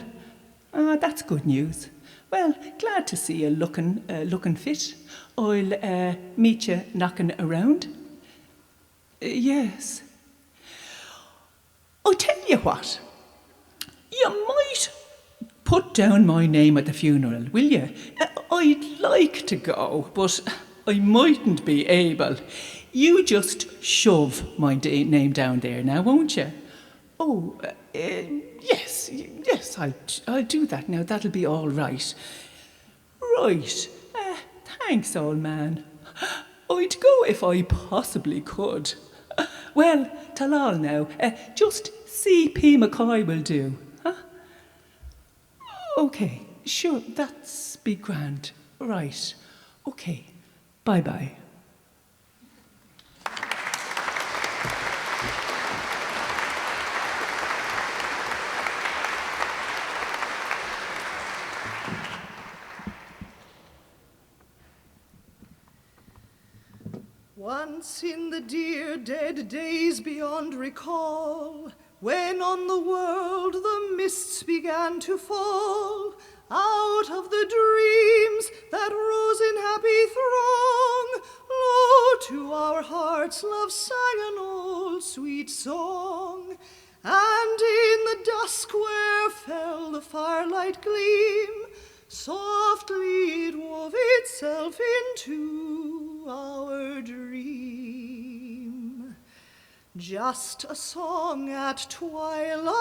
I: that's good news. Well, glad to see you looking fit. I'll meet you knocking around. Yes. I'll tell you what. You might put down my name at the funeral, will you? I'd like to go, but I mightn't be able. You just shove my name down there now, won't you? Oh, yes, I'll do that now. That'll be all right. Right. Thanks, old man. I'd go if I possibly could. Well, tal-all now. Just C.P. McCoy will do. Huh? OK, sure, that's be grand. Right. OK, bye-bye.
G: Once in the dear dead days beyond recall, when on the world the mists began to fall, out of the dreams that rose in happy throng, lo, to our hearts love sang an old sweet song. And in the dusk where fell the firelight gleam, softly it wove itself into our dream. Just a song at twilight,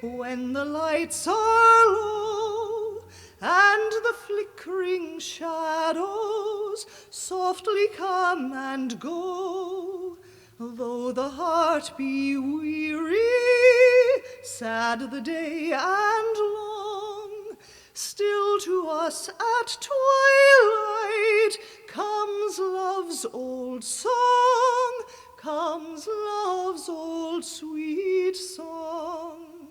G: when the lights are low, and the flickering shadows softly come and go. Though the heart be weary, sad the day and long, still to us at twilight comes love's old song, comes love's old sweet song.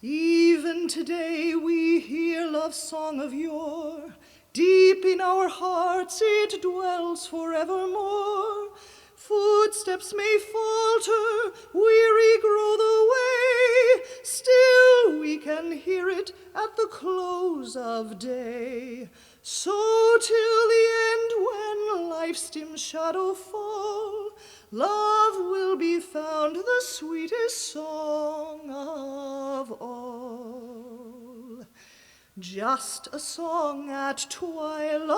G: Even today we hear love's song of yore, deep in our hearts it dwells forevermore. Footsteps may falter, weary grow the way, still we can hear it at the close of day. So till the end, when life's dim shadow fall, love will be found the sweetest song of all. Just a song at twilight,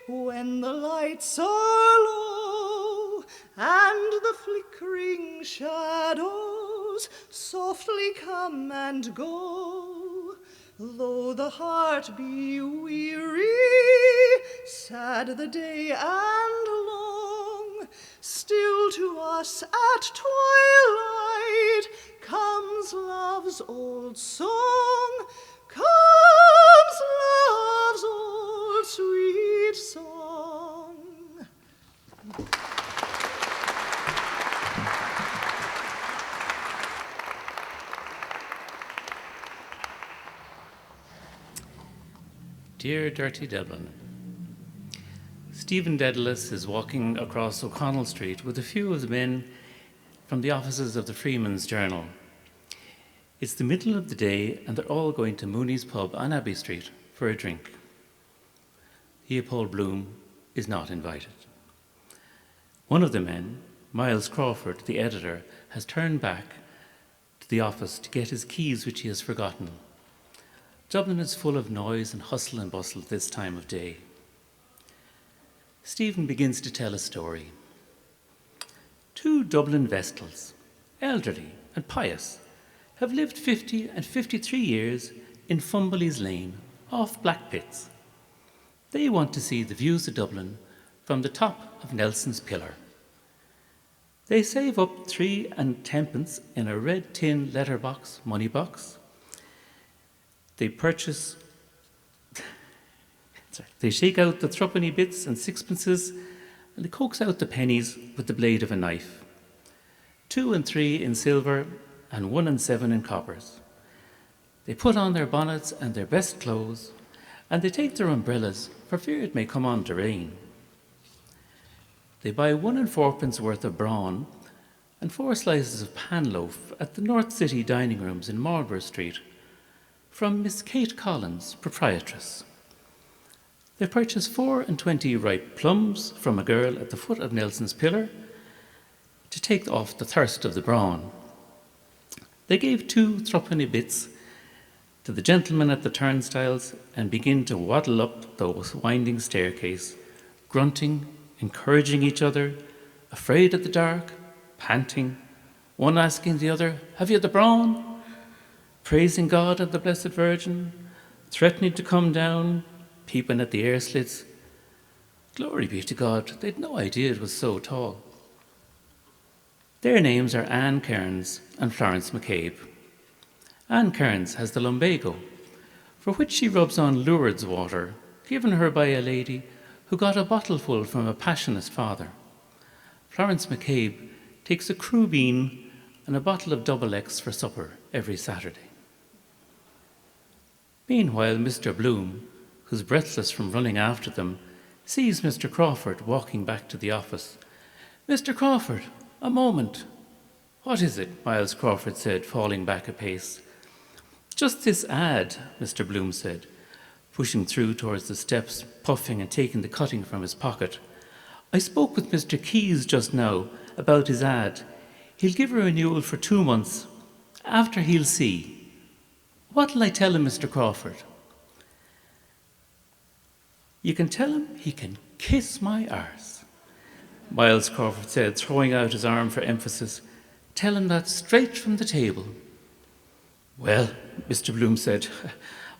G: when the lights are low, and the flickering shadows softly come and go. Though the heart be weary, sad the day and long, still to us at twilight comes love's old song, comes love's old sweet song.
J: Dear Dirty Dublin, Stephen Dedalus is walking across O'Connell Street with a few of the men from the offices of the Freeman's Journal. It's the middle of the day and they're all going to Mooney's pub on Abbey Street for a drink. Leopold Bloom is not invited. One of the men, Miles Crawford, the editor, has turned back to the office to get his keys, which he has forgotten. Dublin is full of noise and hustle and bustle this time of day. Stephen begins to tell a story. Two Dublin Vestals, elderly and pious, have lived 50 and 53 years in Fumbleys Lane, off Blackpits. They want to see the views of Dublin from the top of Nelson's Pillar. They save up 3 and 10pence in a red tin letterbox money box. They shake out the threepenny bits and sixpences, and they coax out the pennies with the blade of a knife. 2 and 3 in silver, and 1 and 7 in coppers. They put on their bonnets and their best clothes, and they take their umbrellas for fear it may come on to rain. They buy 1 and 4pence worth of brawn and 4 slices of pan loaf at the North City dining rooms in Marlborough Street, from Miss Kate Collins, proprietress. They purchase 4 and 20 ripe plums from a girl at the foot of Nelson's Pillar to take off the thirst of the brawn. They gave 2 threepenny bits to the gentlemen at the turnstiles and begin to waddle up the winding staircase, grunting, encouraging each other, afraid of the dark, panting, one asking the other, "Have you the brawn?" praising God and the Blessed Virgin, threatening to come down, peeping at the air slits. Glory be to God, they'd no idea it was so tall. Their names are Anne Kearns and Florence McCabe. Anne Kearns has the lumbago, for which she rubs on Lourdes water, given her by a lady who got a bottleful from a passionate father. Florence McCabe takes a crew bean and a bottle of Double X for supper every Saturday. Meanwhile, Mr. Bloom, who's breathless from running after them, sees Mr. Crawford walking back to the office. "Mr. Crawford, a moment." "What is it?" Miles Crawford said, falling back a pace. "Just this ad," Mr. Bloom said, pushing through towards the steps, puffing and taking the cutting from his pocket. "I spoke with Mr. Keyes just now about his ad. He'll give a renewal for 2 months. After he'll see. What'll I tell him, Mr. Crawford?" "You can tell him he can kiss my arse," Miles Crawford said, throwing out his arm for emphasis. "Tell him that straight from the table." "Well," Mr. Bloom said,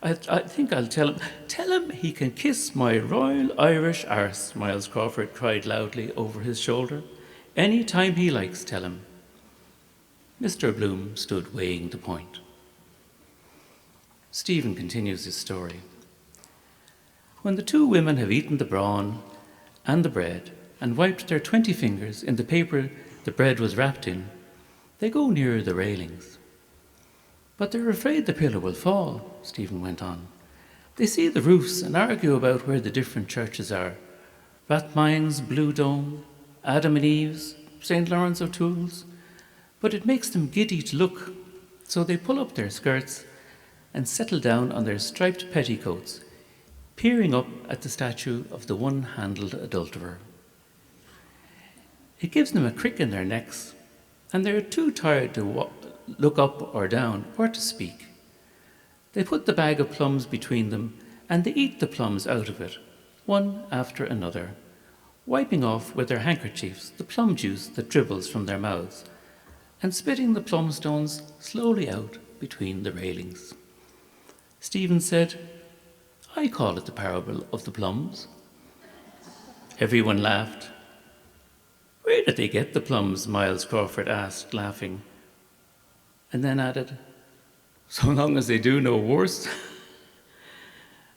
J: I think I'll tell him. "Tell him he can kiss my Royal Irish arse," Miles Crawford cried loudly over his shoulder. "Any time he likes, tell him." Mr. Bloom stood weighing the point. Stephen continues his story. When the 2 women have eaten the brawn and the bread and wiped their 20 fingers in the paper the bread was wrapped in, they go near the railings. "But they're afraid the pillar will fall," Stephen went on. "They see the roofs and argue about where the different churches are. Rathmines, Blue Dome, Adam and Eve's, St. Lawrence O'Toole's. But it makes them giddy to look, so they pull up their skirts and settle down on their striped petticoats, peering up at the statue of the one-handled adulterer. It gives them a crick in their necks, and they're too tired to look up or down or to speak. They put the bag of plums between them, and they eat the plums out of it, one after another, wiping off with their handkerchiefs the plum juice that dribbles from their mouths, and spitting the plum stones slowly out between the railings." Stephen said, "I call it the parable of the plums." Everyone laughed. "Where did they get the plums?" Miles Crawford asked, laughing, and then added, "So long as they do no worse."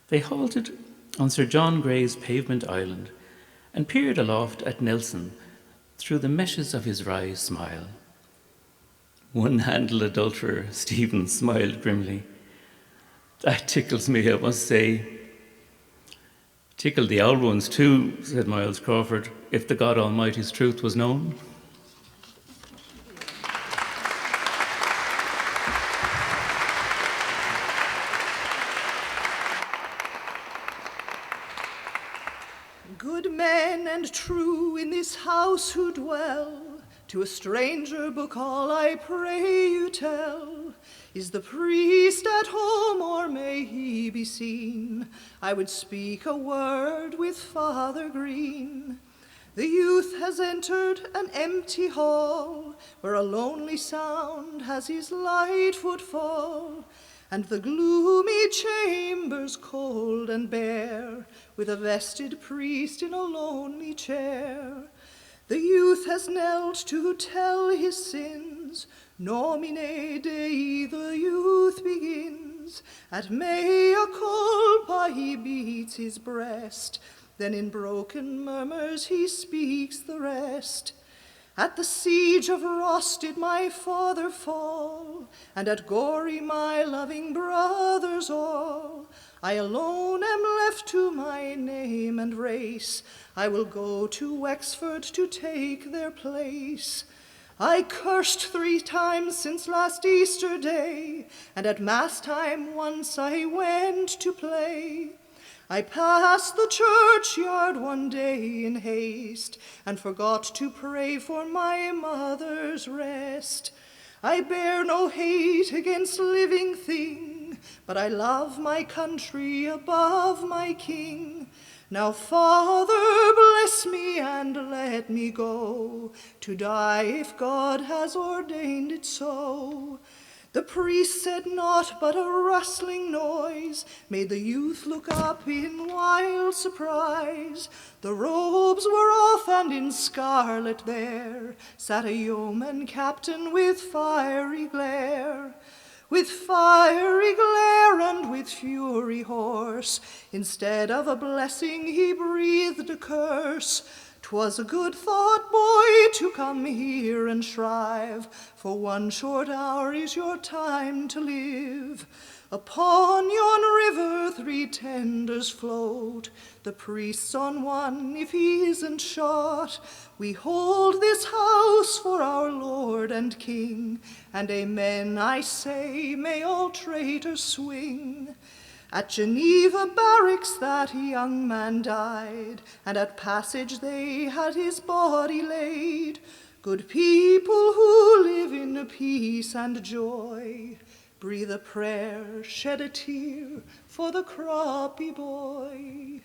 J: They halted on Sir John Gray's pavement island and peered aloft at Nelson through the meshes of his wry smile. "One-handled adulterer," Stephen smiled grimly. "That tickles me, I must say." "Tickled the old ones too," said Miles Crawford, "if the God Almighty's truth was known."
G: Good men and true in this house who dwell, to a stranger book all I pray you tell. Is the priest at home, or may he be seen? I would speak a word with Father Green. The youth has entered an empty hall, where a lonely sound has his light footfall, and the gloomy chambers cold and bare, with a vested priest in a lonely chair. The youth has knelt to tell his sins. Nomine Dei the youth begins. At mea culpa he beats his breast. Then in broken murmurs he speaks the rest. At the siege of Ross did my father fall, and at Gorey my loving brothers all. I alone am left to my name and race. I will go to Wexford to take their place. I cursed 3 times since last Easter day, and at Mass time once I went to play. I passed the churchyard one day in haste, and forgot to pray for my mother's rest. I bear no hate against living thing, but I love my country above my king. Now, Father, bless me and let me go to die if God has ordained it so. The priest said naught, but a rustling noise made the youth look up in wild surprise. The robes were off, and in scarlet there sat a yeoman captain with fiery glare. With fiery glare and with fury hoarse, instead of a blessing he breathed a curse. 'Twas a good thought, boy, to come here and shrive, for one short hour is your time to live. Upon yon river 3 tenders float, the priest's on one if he isn't shot. We hold this house for our Lord and King, and amen I say, may all traitors swing. At Geneva barracks that young man died, and at Passage they had his body laid. Good people who live in peace and joy, breathe a prayer, shed a tear for the croppy boy.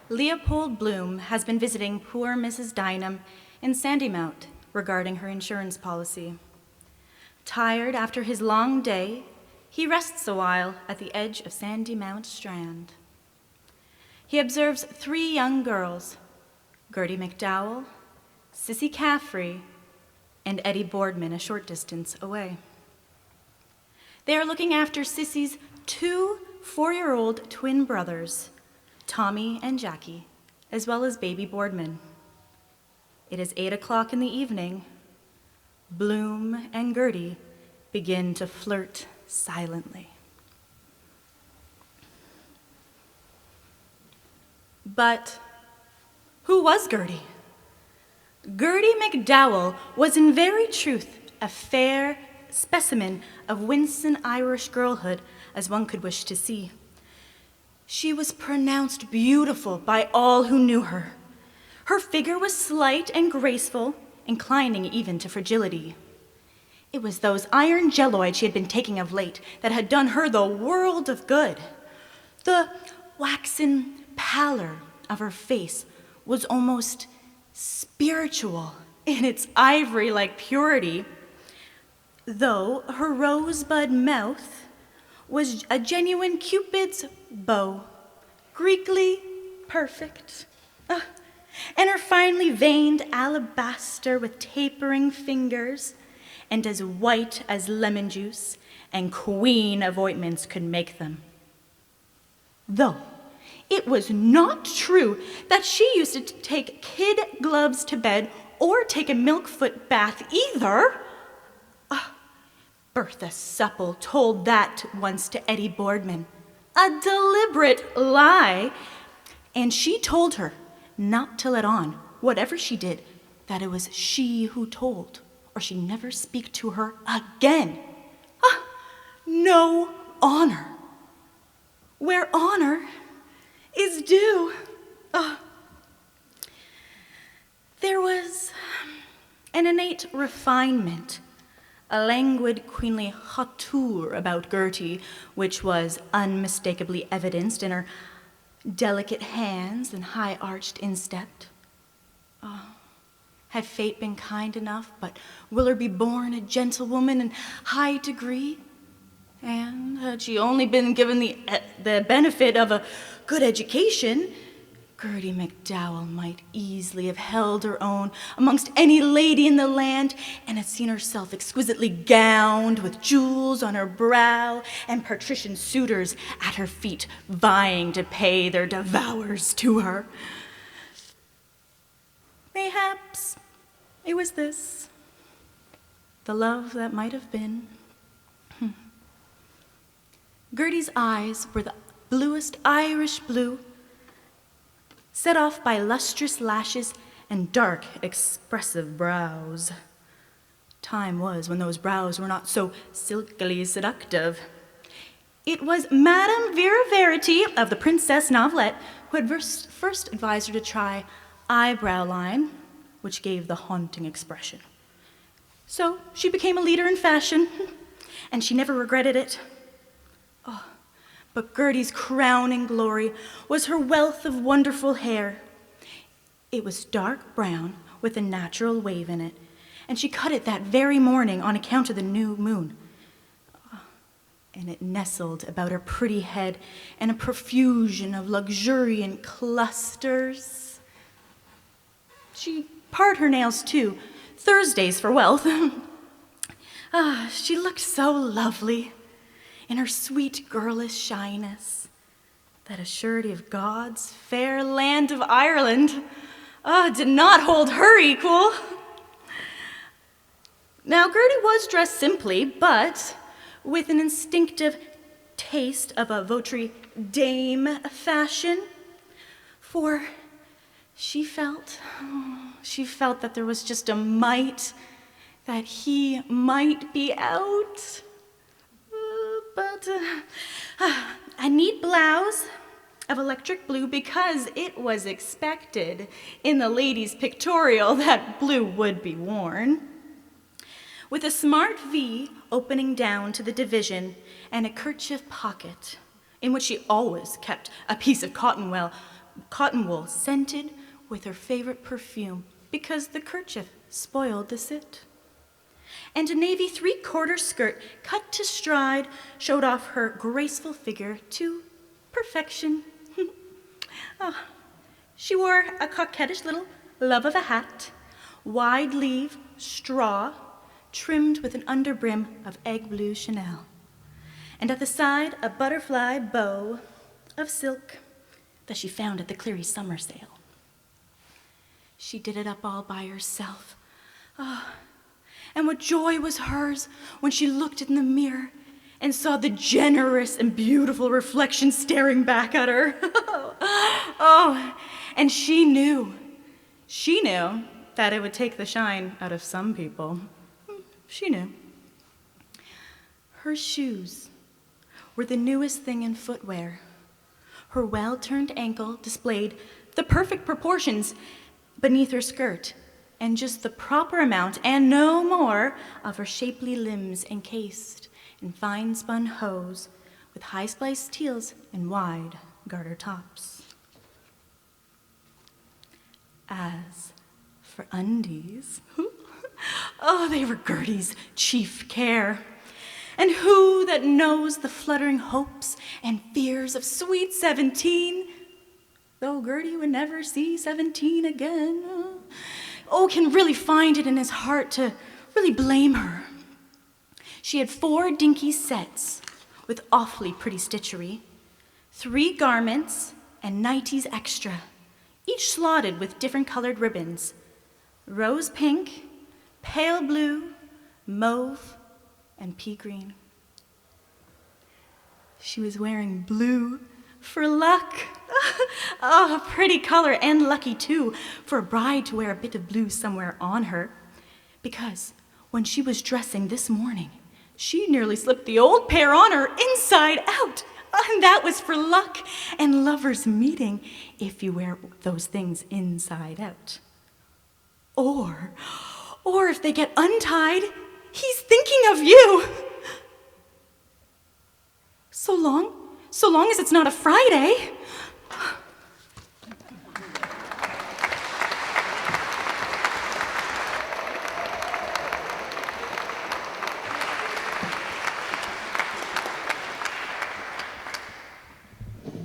K: Leopold Bloom has been visiting poor Mrs. Dynam in Sandymount regarding her insurance policy. Tired after his long day, he rests a while at the edge of Sandymount Strand. He observes 3 young girls, Gertie McDowell, Sissy Caffrey, and Eddie Boardman a short distance away. They are looking after Sissy's 2 4-year-old twin brothers, Tommy and Jackie, as well as baby Boardman. It is 8 o'clock in the evening. Bloom and Gertie begin to flirt silently. But who was Gertie? Gertie McDowell was in very truth a fair specimen of winsome Irish girlhood as one could wish to see. She was pronounced beautiful by all who knew her. Her figure was slight and graceful, inclining even to fragility. It was those iron jelloids she had been taking of late that had done her the world of good. The waxen pallor of her face was almost spiritual in its ivory-like purity, though her rosebud mouth was a genuine Cupid's bow, Greekly perfect, and her finely veined alabaster with tapering fingers, and as white as lemon juice and queen of ointments could make them. Though it was not true that she used to take kid gloves to bed or take a milk-foot bath either. Bertha Supple told that once to Eddie Boardman, a deliberate lie, and she told her not to let on, whatever she did, that it was she who told, or she'd never speak to her again. No honor, where honor is due. There was an innate refinement, a languid, queenly hauteur about Gertie, which was unmistakably evidenced in her delicate hands and high-arched instep. Had fate been kind enough, but will her be born a gentlewoman in high degree? And had she only been given the benefit of a good education, Gertie McDowell might easily have held her own amongst any lady in the land, and had seen herself exquisitely gowned with jewels on her brow and patrician suitors at her feet vying to pay their devours to her. Mayhaps it was this, the love that might have been. Gertie's eyes were the bluest Irish blue, set off by lustrous lashes and dark, expressive brows. Time was when those brows were not so silkily seductive. It was Madame Vera Verity of the Princess Novelette who had first advised her to try eyebrow line, which gave the haunting expression. So she became a leader in fashion, and she never regretted it. Oh, but Gertie's crowning glory was her wealth of wonderful hair. It was dark brown with a natural wave in it, and she cut it that very morning on account of the new moon. And it nestled about her pretty head in a profusion of luxuriant clusters. She pared her nails too, Thursdays for wealth. She looked so lovely in her sweet girlish shyness, that a surety of God's fair land of Ireland did not hold her equal. Now, Gertie was dressed simply, but with an instinctive taste of a votary dame fashion, for she felt that there was just a mite that he might be out. But a neat blouse of electric blue, because it was expected in the lady's pictorial that blue would be worn, with a smart V opening down to the division and a kerchief pocket in which she always kept a piece of cotton wool scented with her favorite perfume, because the kerchief spoiled the sit. And a navy three-quarter skirt cut to stride showed off her graceful figure to perfection. She wore a coquettish little love of a hat, wide leaf, straw, trimmed with an underbrim of egg blue Chanel, and at the side a butterfly bow of silk that she found at the Cleary summer sale. She did it up all by herself. And what joy was hers when she looked in the mirror and saw the generous and beautiful reflection staring back at her. And she knew that it would take the shine out of some people. She knew. Her shoes were the newest thing in footwear. Her well-turned ankle displayed the perfect proportions beneath her skirt, and just the proper amount, and no more, of her shapely limbs encased in fine-spun hose with high-spliced heels and wide garter tops. As for undies, they were Gertie's chief care. And who that knows the fluttering hopes and fears of sweet 17, though Gertie would never see 17 again, can really find it in his heart to really blame her. She had 4 dinky sets with awfully pretty stitchery, 3 garments and nighties extra, each slotted with different colored ribbons: rose pink, pale blue, mauve, and pea green. She was wearing blue for luck. A pretty color, and lucky too, for a bride to wear a bit of blue somewhere on her, because when she was dressing this morning, she nearly slipped the old pair on her inside out. And that was for luck and lovers' meeting, if you wear those things inside out. Or if they get untied, he's thinking of you. So long as it's not a Friday.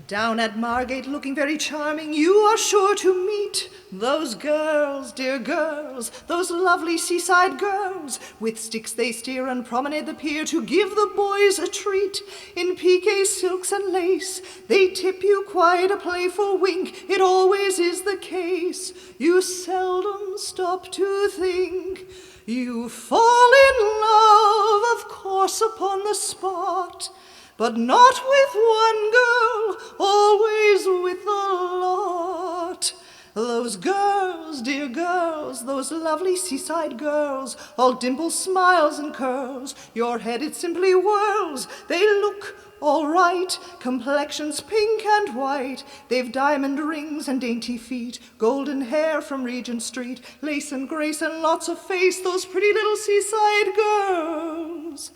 G: Down at Margate, looking very charming, you are sure to meet those girls, dear girls, those lovely seaside girls. With sticks they steer and promenade the pier to give the boys a treat. In piqué silks and lace, they tip you quite a playful wink. It always is the case. You seldom stop to think. You fall in love, of course, upon the spot. But not with one girl, always with a lot. Those girls, dear girls, those lovely seaside girls, all dimples, smiles, and curls, your head it simply whirls. They look all right, complexions pink and white. They've diamond rings and dainty feet, golden hair from Regent Street, lace and grace and lots of face, those pretty little seaside girls.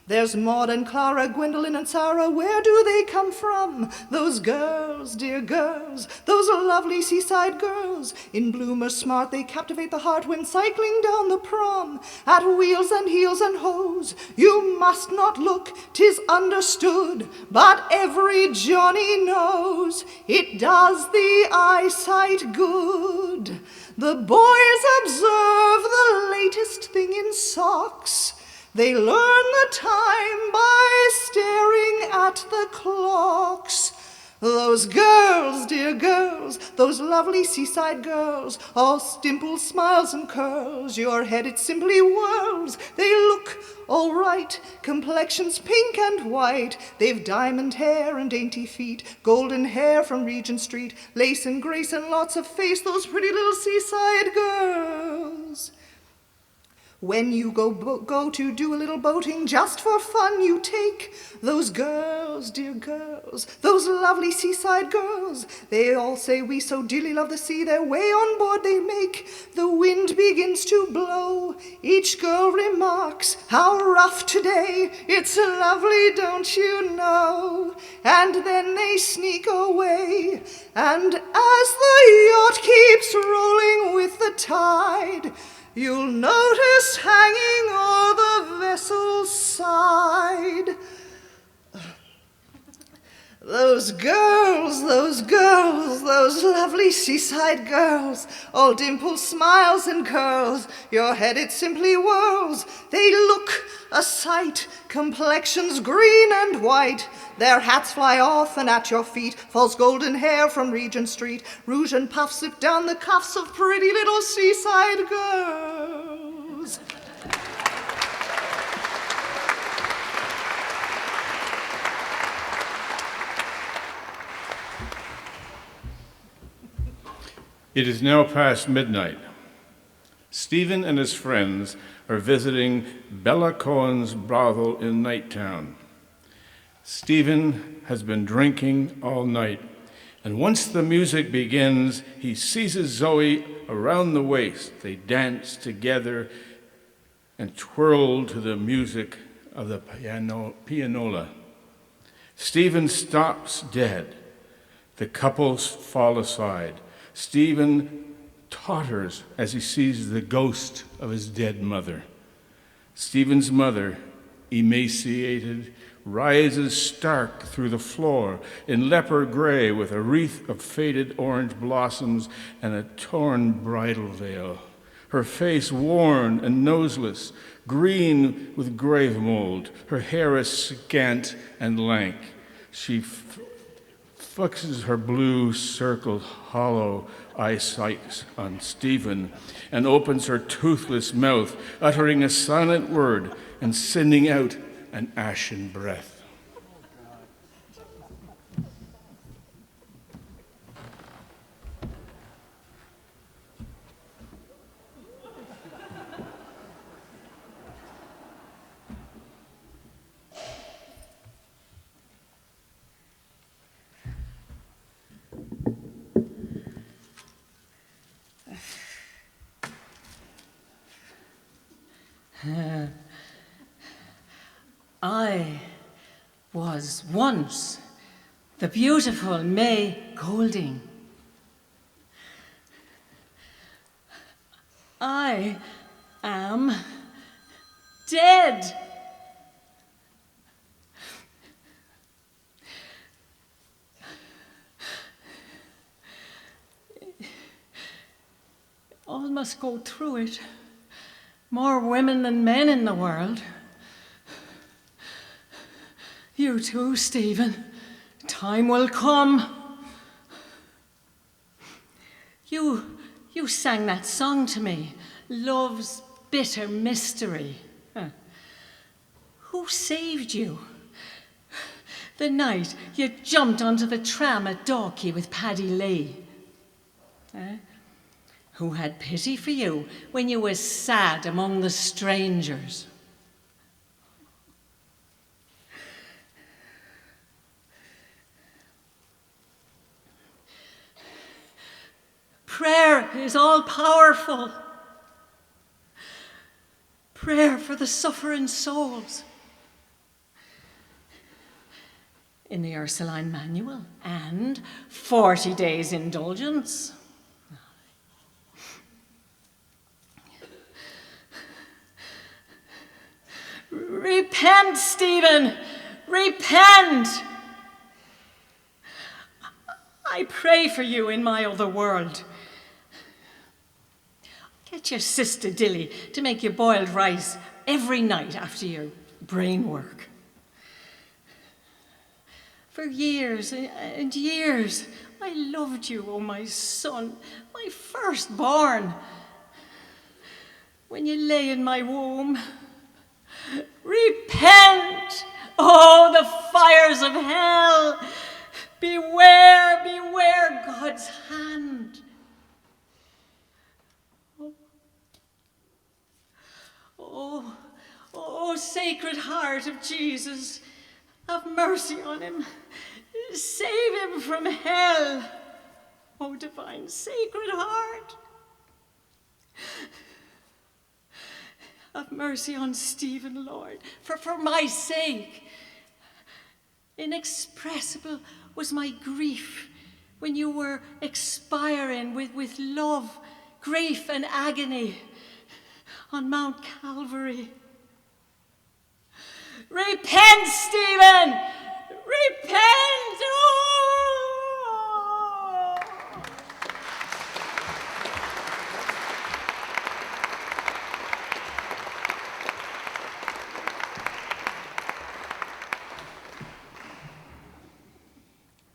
G: There's Maud and Clara, Gwendolyn and Sarah, where do they come from? Those girls, dear girls, those lovely seaside girls. In bloom or smart, they captivate the heart when cycling down the prom. At wheels and heels and hose, you must not look, 'tis understood, but every Johnny knows it does the eyesight good. The boys observe the latest thing in socks. They learn the time by staring at the clocks. Those girls, dear girls, those lovely seaside girls, all dimples, smiles, and curls, your head it simply whirls. They look all right, complexions pink and white. They've diamond hair and dainty feet, golden hair from Regent Street, lace and grace and lots of face, those pretty little seaside girls. When you go to do a little boating, just for fun you take those girls, dear girls, those lovely seaside girls. They all say we so dearly love the sea, their way on board they make. The wind begins to blow, each girl remarks, how rough today, it's lovely, don't you know? And then they sneak away, and as the yacht keeps rolling with the tide, you'll notice hanging o'er the vessel's side those girls, those lovely seaside girls, all dimples, smiles, and curls, your head it simply whirls. They look a sight, complexions green and white. Their hats fly off, and at your feet falls golden hair from Regent Street. Rouge and puffs slip down the cuffs of pretty little seaside girls.
E: It is now past midnight. Stephen and his friends are visiting Bella Cohen's brothel in Nighttown. Stephen has been drinking all night, and once the music begins, he seizes Zoe around the waist. They dance together and twirl to the music of the pianola. Stephen stops dead. The couples fall aside. Stephen totters as he sees the ghost of his dead mother. Stephen's mother, emaciated, rises stark through the floor in leopard gray with a wreath of faded orange blossoms and a torn bridal veil. Her face worn and noseless, green with grave mold. Her hair is scant and lank. She fixes her blue circled hollow eyesight on Stephen and opens her toothless mouth, uttering a silent word and sending out an ashen breath.
L: I was once the beautiful May Golding. I am dead. All must go through it. More women than men in the world. You too, Stephen. Time will come. You sang that song to me, Love's Bitter Mystery. Huh. Who saved you? The night you jumped onto the tram at Dalkey with Paddy Lee. Who had pity for you when you was sad among the strangers. Prayer is all powerful. Prayer for the suffering souls. In the Ursuline Manual, and 40 days indulgence. Repent, Stephen! Repent! I pray for you in my other world. Get your sister Dilly to make you boiled rice every night after your brain work. For years and years, I loved you, oh my son, my firstborn. When you lay in my womb, repent! Oh, the fires of hell! Beware, beware God's hand. Oh, Sacred Heart of Jesus, have mercy on him. Save him from hell. Oh, divine Sacred Heart. Have mercy on Stephen, Lord, for my sake. Inexpressible was my grief when you were expiring with love, grief, and agony on Mount Calvary. Repent, Stephen! Repent! Oh!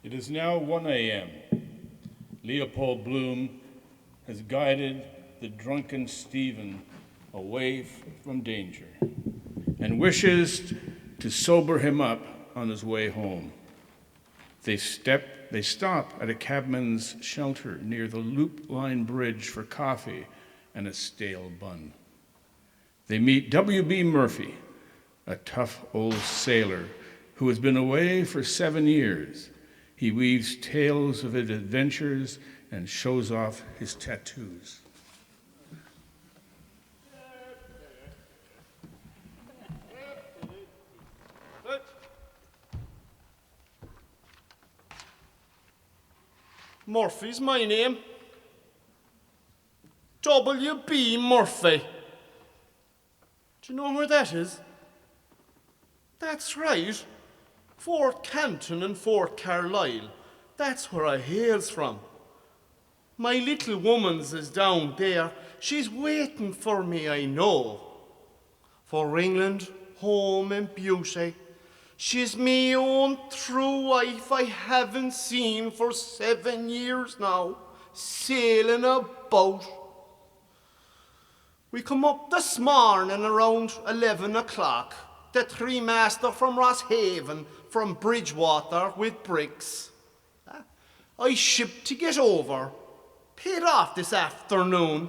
E: It is now 1 a.m. Leopold Bloom has guided the drunken Stephen away from danger and wishes to sober him up on his way home. They stop at a cabman's shelter near the Loop Line Bridge for coffee and a stale bun. They meet W.B. Murphy, a tough old sailor who has been away for 7 years. He weaves tales of his adventures and shows off his tattoos.
M: Murphy's my name. W.B. Murphy. Do you know where that is? That's right. Fort Canton and Fort Carlisle. That's where I hails from. My little woman's is down there. She's waiting for me, I know. For England, home and beauty. She's me own true wife I haven't seen for 7 years now, sailing about. We come up this morning around 11 o'clock. The three-master from Rosshaven, from Bridgewater with bricks. I shipped to get over, paid off this afternoon.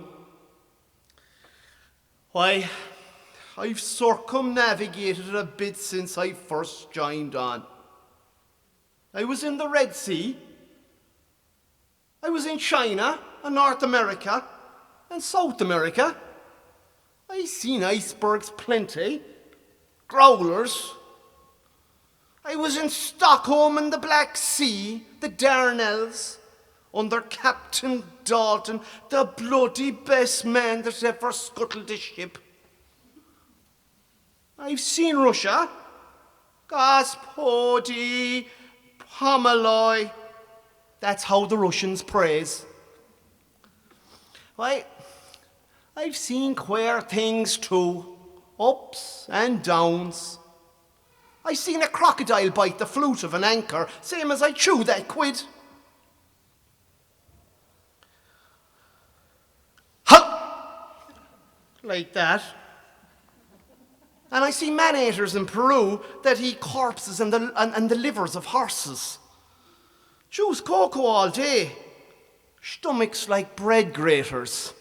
M: Why, I've circumnavigated a bit since I first joined on. I was in the Red Sea. I was in China and North America and South America. I seen icebergs plenty, growlers. I was in Stockholm and the Black Sea, the Darnells, under Captain Dalton, the bloody best man that ever scuttled a ship. I've seen Russia, Gospodi, Pomeroy. That's how the Russians praise. Why, I've seen queer things too, ups and downs. I seen a crocodile bite the flute of an anchor, same as I chew that quid. Ha! Like that. And I see man-eaters in Peru that eat corpses and the livers of horses. Choose cocoa all day. Stomachs like bread graters.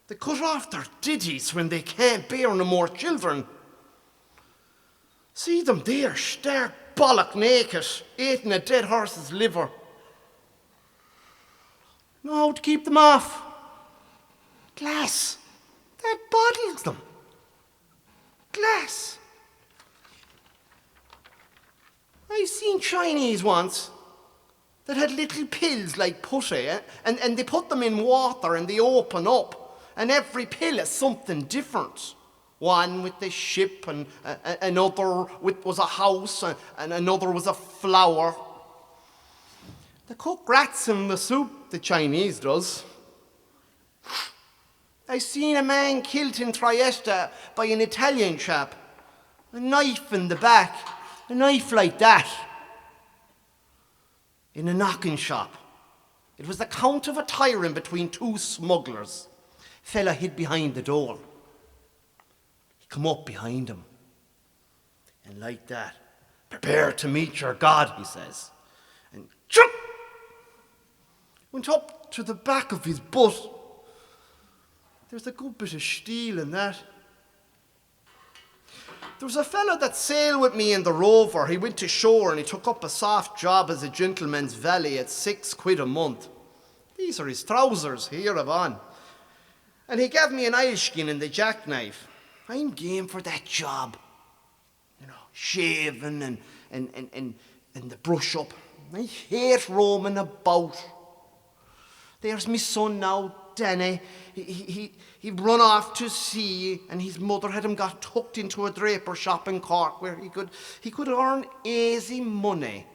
M: They cut off their ditties when they can't bear no more children. See them there, stark bollock naked, eating a dead horse's liver. Know how to keep them off. Glass. That bottles them. Glass. I seen Chinese once that had little pills like putty, and they put them in water and they open up, and every pill is something different. One with the ship, and another was a house, and another was a flower. They cook rats in the soup, the Chinese does. I seen a man killed in Trieste by an Italian chap. A knife in the back, a knife like that. In a knocking shop. It was the count of a tyrant between two smugglers. Fella hid behind the door. He come up behind him. And like that, prepare to meet your God, he says. And jump! Went up to the back of his butt. There's a good bit of steel in that. There was a fellow that sailed with me in the Rover. He went to shore and he took up a soft job as a gentleman's valet at £6 a month. These are his trousers, here of on. And he gave me an oilskin and the jackknife. I'm game for that job. You know, shaving and the brush up. I hate roaming about. There's my son now, Danny. He'd run off to sea, and his mother had him got tucked into a draper shop in Cork where he could earn easy money.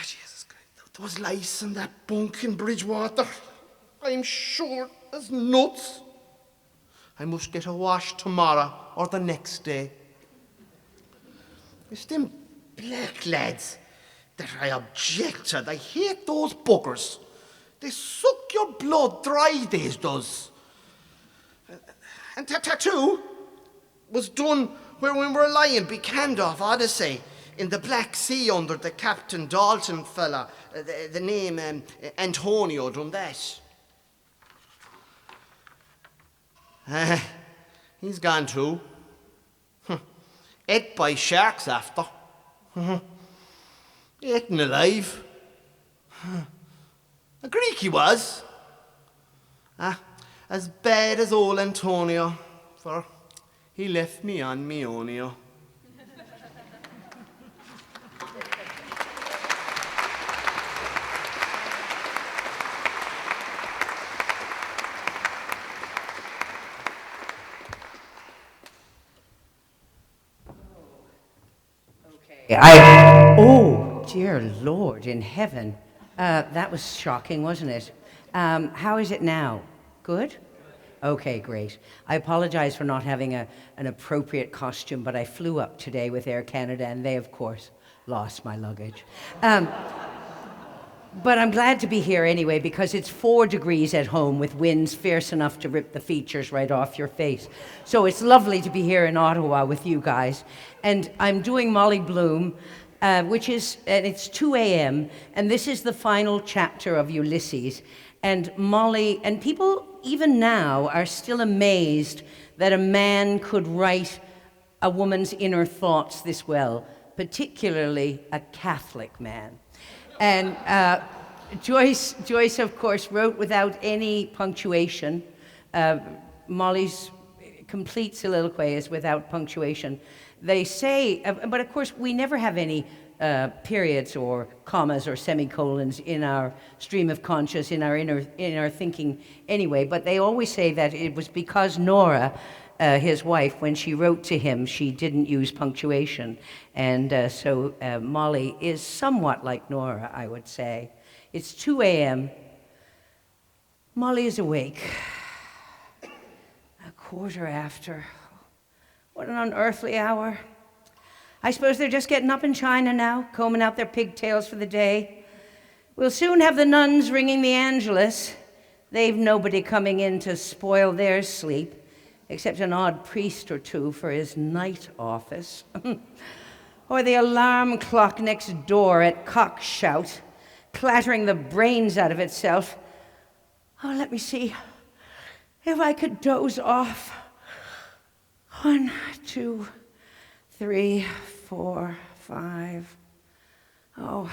M: Jesus Christ, there was lice in that bunk in Bridgewater. I'm sure as nuts. I must get a wash tomorrow or the next day. It's them black lads that I object to. I hate those buggers. They suck your blood dry, these does. And tattoo was done where we were lying be Candorf Odyssey in the Black Sea under the Captain Dalton fella. The name Antonio done that. He's gone too. Ate by sharks after. Eaten alive. A Greek he was. As bad as old Antonio, for he left me on me onio.
H: Oh, dear Lord in heaven. That was shocking, wasn't it? How is it now? Good? Okay, great. I apologize for not having an appropriate costume, but I flew up today with Air Canada, and they, of course, lost my luggage. But I'm glad to be here anyway, because it's 4 degrees at home with winds fierce enough to rip the features right off your face. So it's lovely to be here in Ottawa with you guys. And I'm doing Molly Bloom, and it's 2 a.m., and this is the final chapter of Ulysses. And Molly, and people even now are still amazed that a man could write a woman's inner thoughts this well, particularly a Catholic man. And Joyce, of course, wrote without any punctuation. Molly's complete soliloquy is without punctuation. They say, but of course, we never have any periods or commas or semicolons in our stream of conscious, in our thinking anyway. But they always say that it was because Nora, his wife, when she wrote to him, she didn't use punctuation. And so Molly is somewhat like Nora, I would say. It's 2 a.m. Molly is awake. 1:15. What an unearthly hour. I suppose they're just getting up in China now, combing out their pigtails for the day. We'll soon have the nuns ringing the Angelus. They've nobody coming in to spoil their sleep, except an odd priest or two for his night office. Or the alarm clock next door at cock shout, clattering the brains out of itself. Oh, let me see if I could doze off. 1, 2, 3, 4, 5. Oh,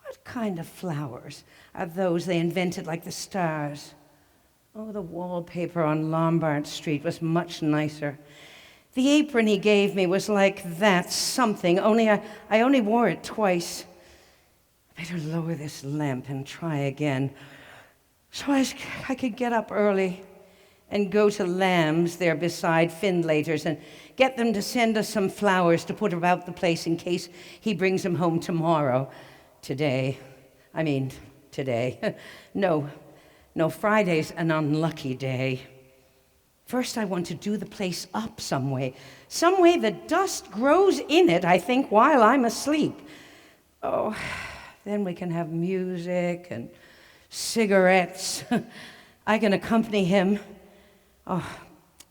H: what kind of flowers are those they invented like the stars? Oh, the wallpaper on Lombard Street was much nicer. The apron he gave me was like that something, only I only wore it twice. Better lower this lamp and try again, so I could get up early and go to Lamb's there beside Findlater's and get them to send us some flowers to put about the place in case he brings them home tomorrow. Today. No, Friday's an unlucky day. First, I want to do the place up some way the dust grows in it, I think, while I'm asleep. Oh, then we can have music and cigarettes. I can accompany him. Oh,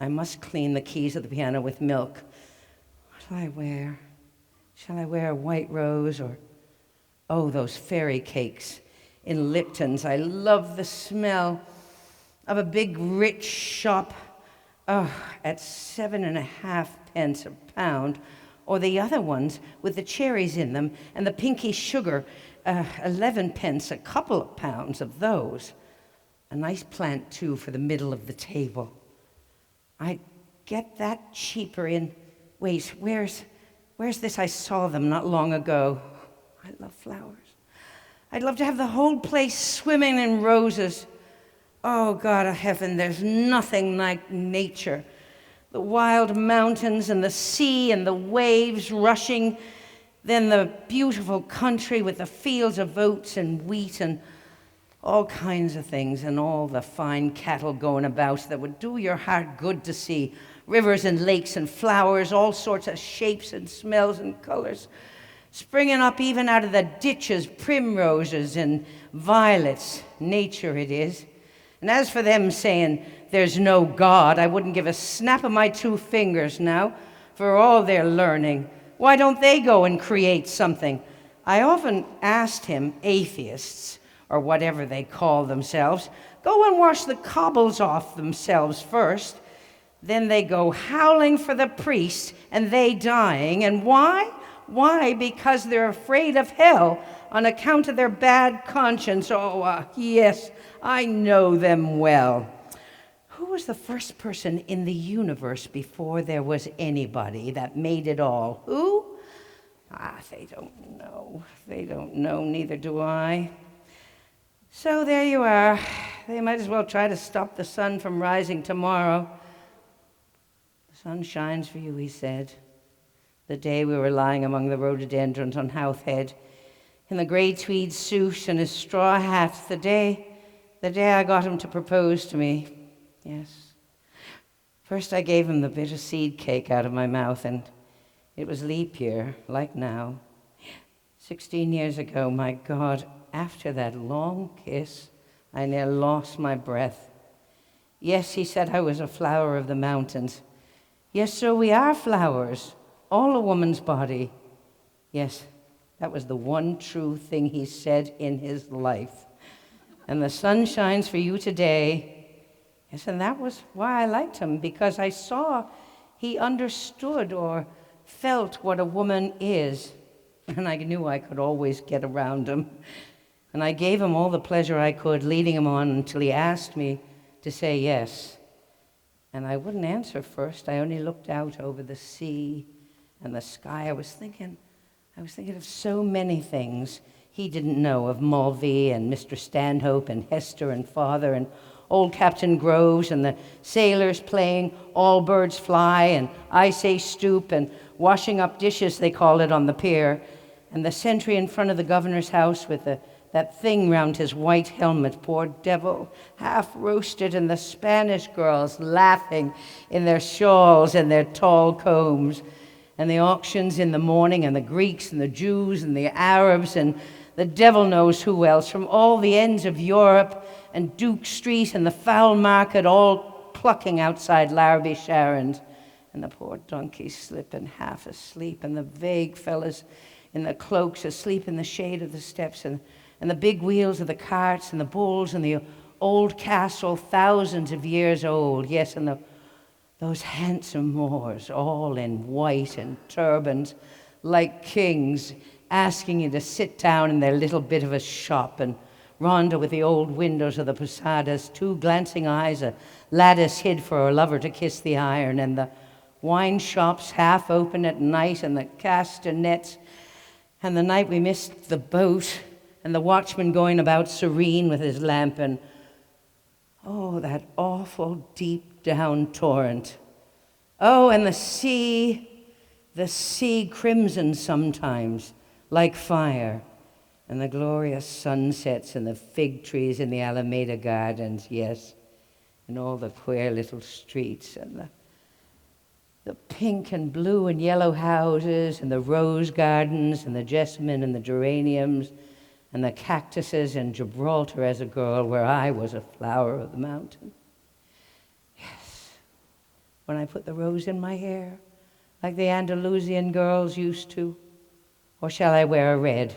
H: I must clean the keys of the piano with milk. What shall I wear? Shall I wear a white rose or, oh, those fairy cakes in Lipton's? I love the smell of a big, rich shop at 7.5 pence a pound, or the other ones with the cherries in them and the pinky sugar, 11 pence a couple of pounds of those. A nice plant, too, for the middle of the table. I'd get that cheaper in... Wait, where's this? I saw them not long ago. I love flowers. I'd love to have the whole place swimming in roses. Oh, God of heaven, there's nothing like nature. The wild mountains and the sea and the waves rushing, then the beautiful country with the fields of oats and wheat and all kinds of things, and all the fine cattle going about that would do your heart good to see. Rivers and lakes and flowers, all sorts of shapes and smells and colors, springing up even out of the ditches, primroses and violets. Nature it is. And as for them saying there's no God, I wouldn't give a snap of my 2 fingers now for all their learning. Why don't they go and create something? I often asked him, atheists, or whatever they call themselves, go and wash the cobbles off themselves first. Then they go howling for the priest, and they dying. And why? Why? Because they're afraid of hell on account of their bad conscience. Oh, yes, I know them well. Who was the first person in the universe before there was anybody that made it all? Who? They don't know. They don't know, neither do I. So there you are. They might as well try to stop the sun from rising tomorrow. The sun shines for you, he said, the day we were lying among the rhododendrons on Howth Head, in the grey tweed suit and his straw hat, the day I got him to propose to me. Yes. First I gave him the bit of seed cake out of my mouth, and it was leap year, like now. 16 years ago, my God, after that long kiss, I near lost my breath. Yes, he said I was a flower of the mountains. Yes, sir, we are flowers, all a woman's body. Yes, that was the one true thing he said in his life. And the sun shines for you today. Yes, and that was why I liked him, because I saw he understood or felt what a woman is. And I knew I could always get around him. And I gave him all the pleasure I could, leading him on until he asked me to say yes. And I wouldn't answer first. I only looked out over the sea and the sky. I was thinking of so many things he didn't know, of Mulvey and Mr. Stanhope and Hester and Father and old Captain Groves and the sailors playing All Birds Fly and I Say Stoop and washing up dishes, they call it, on the pier, and the sentry in front of the governor's house with that thing round his white helmet, poor devil, half roasted, and the Spanish girls laughing in their shawls and their tall combs, and the auctions in the morning, and the Greeks and the Jews and the Arabs and the devil knows who else from all the ends of Europe, and Duke Street and the Fowl Market all plucking outside Larrabee Sharon's, and the poor donkeys slipping half asleep, and the vague fellas in the cloaks asleep in the shade of the steps, and and the big wheels of the carts and the bulls and the old castle, thousands of years old, yes, and those handsome Moors, all in white and turbans, like kings, asking you to sit down in their little bit of a shop, and Rhonda with the old windows of the posadas, 2 glancing eyes, a lattice hid for her lover to kiss the iron, and the wine shops half open at night, and the castanets, and the night we missed the boat, and the watchman going about serene with his lamp, and oh, that awful deep down torrent. Oh, and the sea crimson sometimes, like fire, and the glorious sunsets and the fig trees in the Alameda Gardens, yes, and all the queer little streets, and the pink and blue and yellow houses, and the rose gardens, and the jessamine and the geraniums, and the cactuses in Gibraltar as a girl, where I was a flower of the mountain. Yes, when I put the rose in my hair, like the Andalusian girls used to, or shall I wear a red?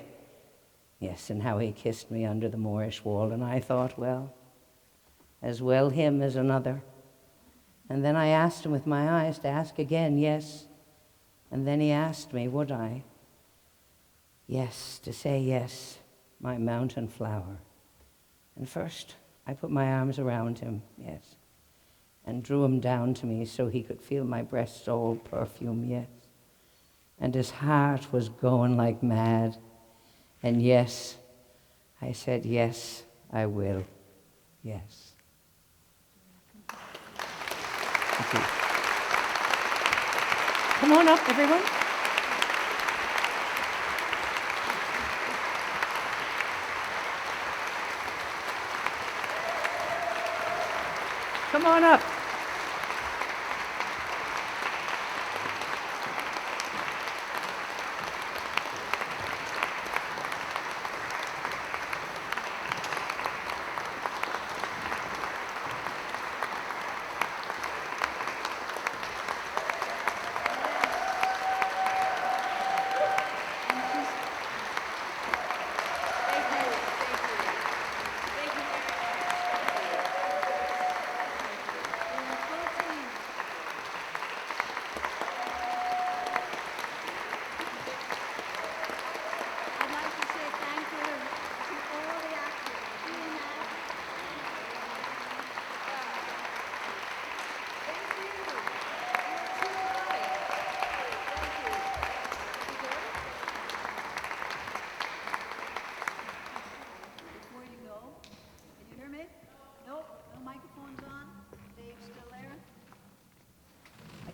H: Yes, and how he kissed me under the Moorish wall, and I thought, well, as well him as another. And then I asked him with my eyes to ask again, yes, and then he asked me, would I? Yes, to say yes, my mountain flower. And first, I put my arms around him, yes, and drew him down to me so he could feel my breast's old perfume, yes. And his heart was going like mad. And yes, I said, yes, I will, yes. Thank you. Come on up, everyone. Come on up.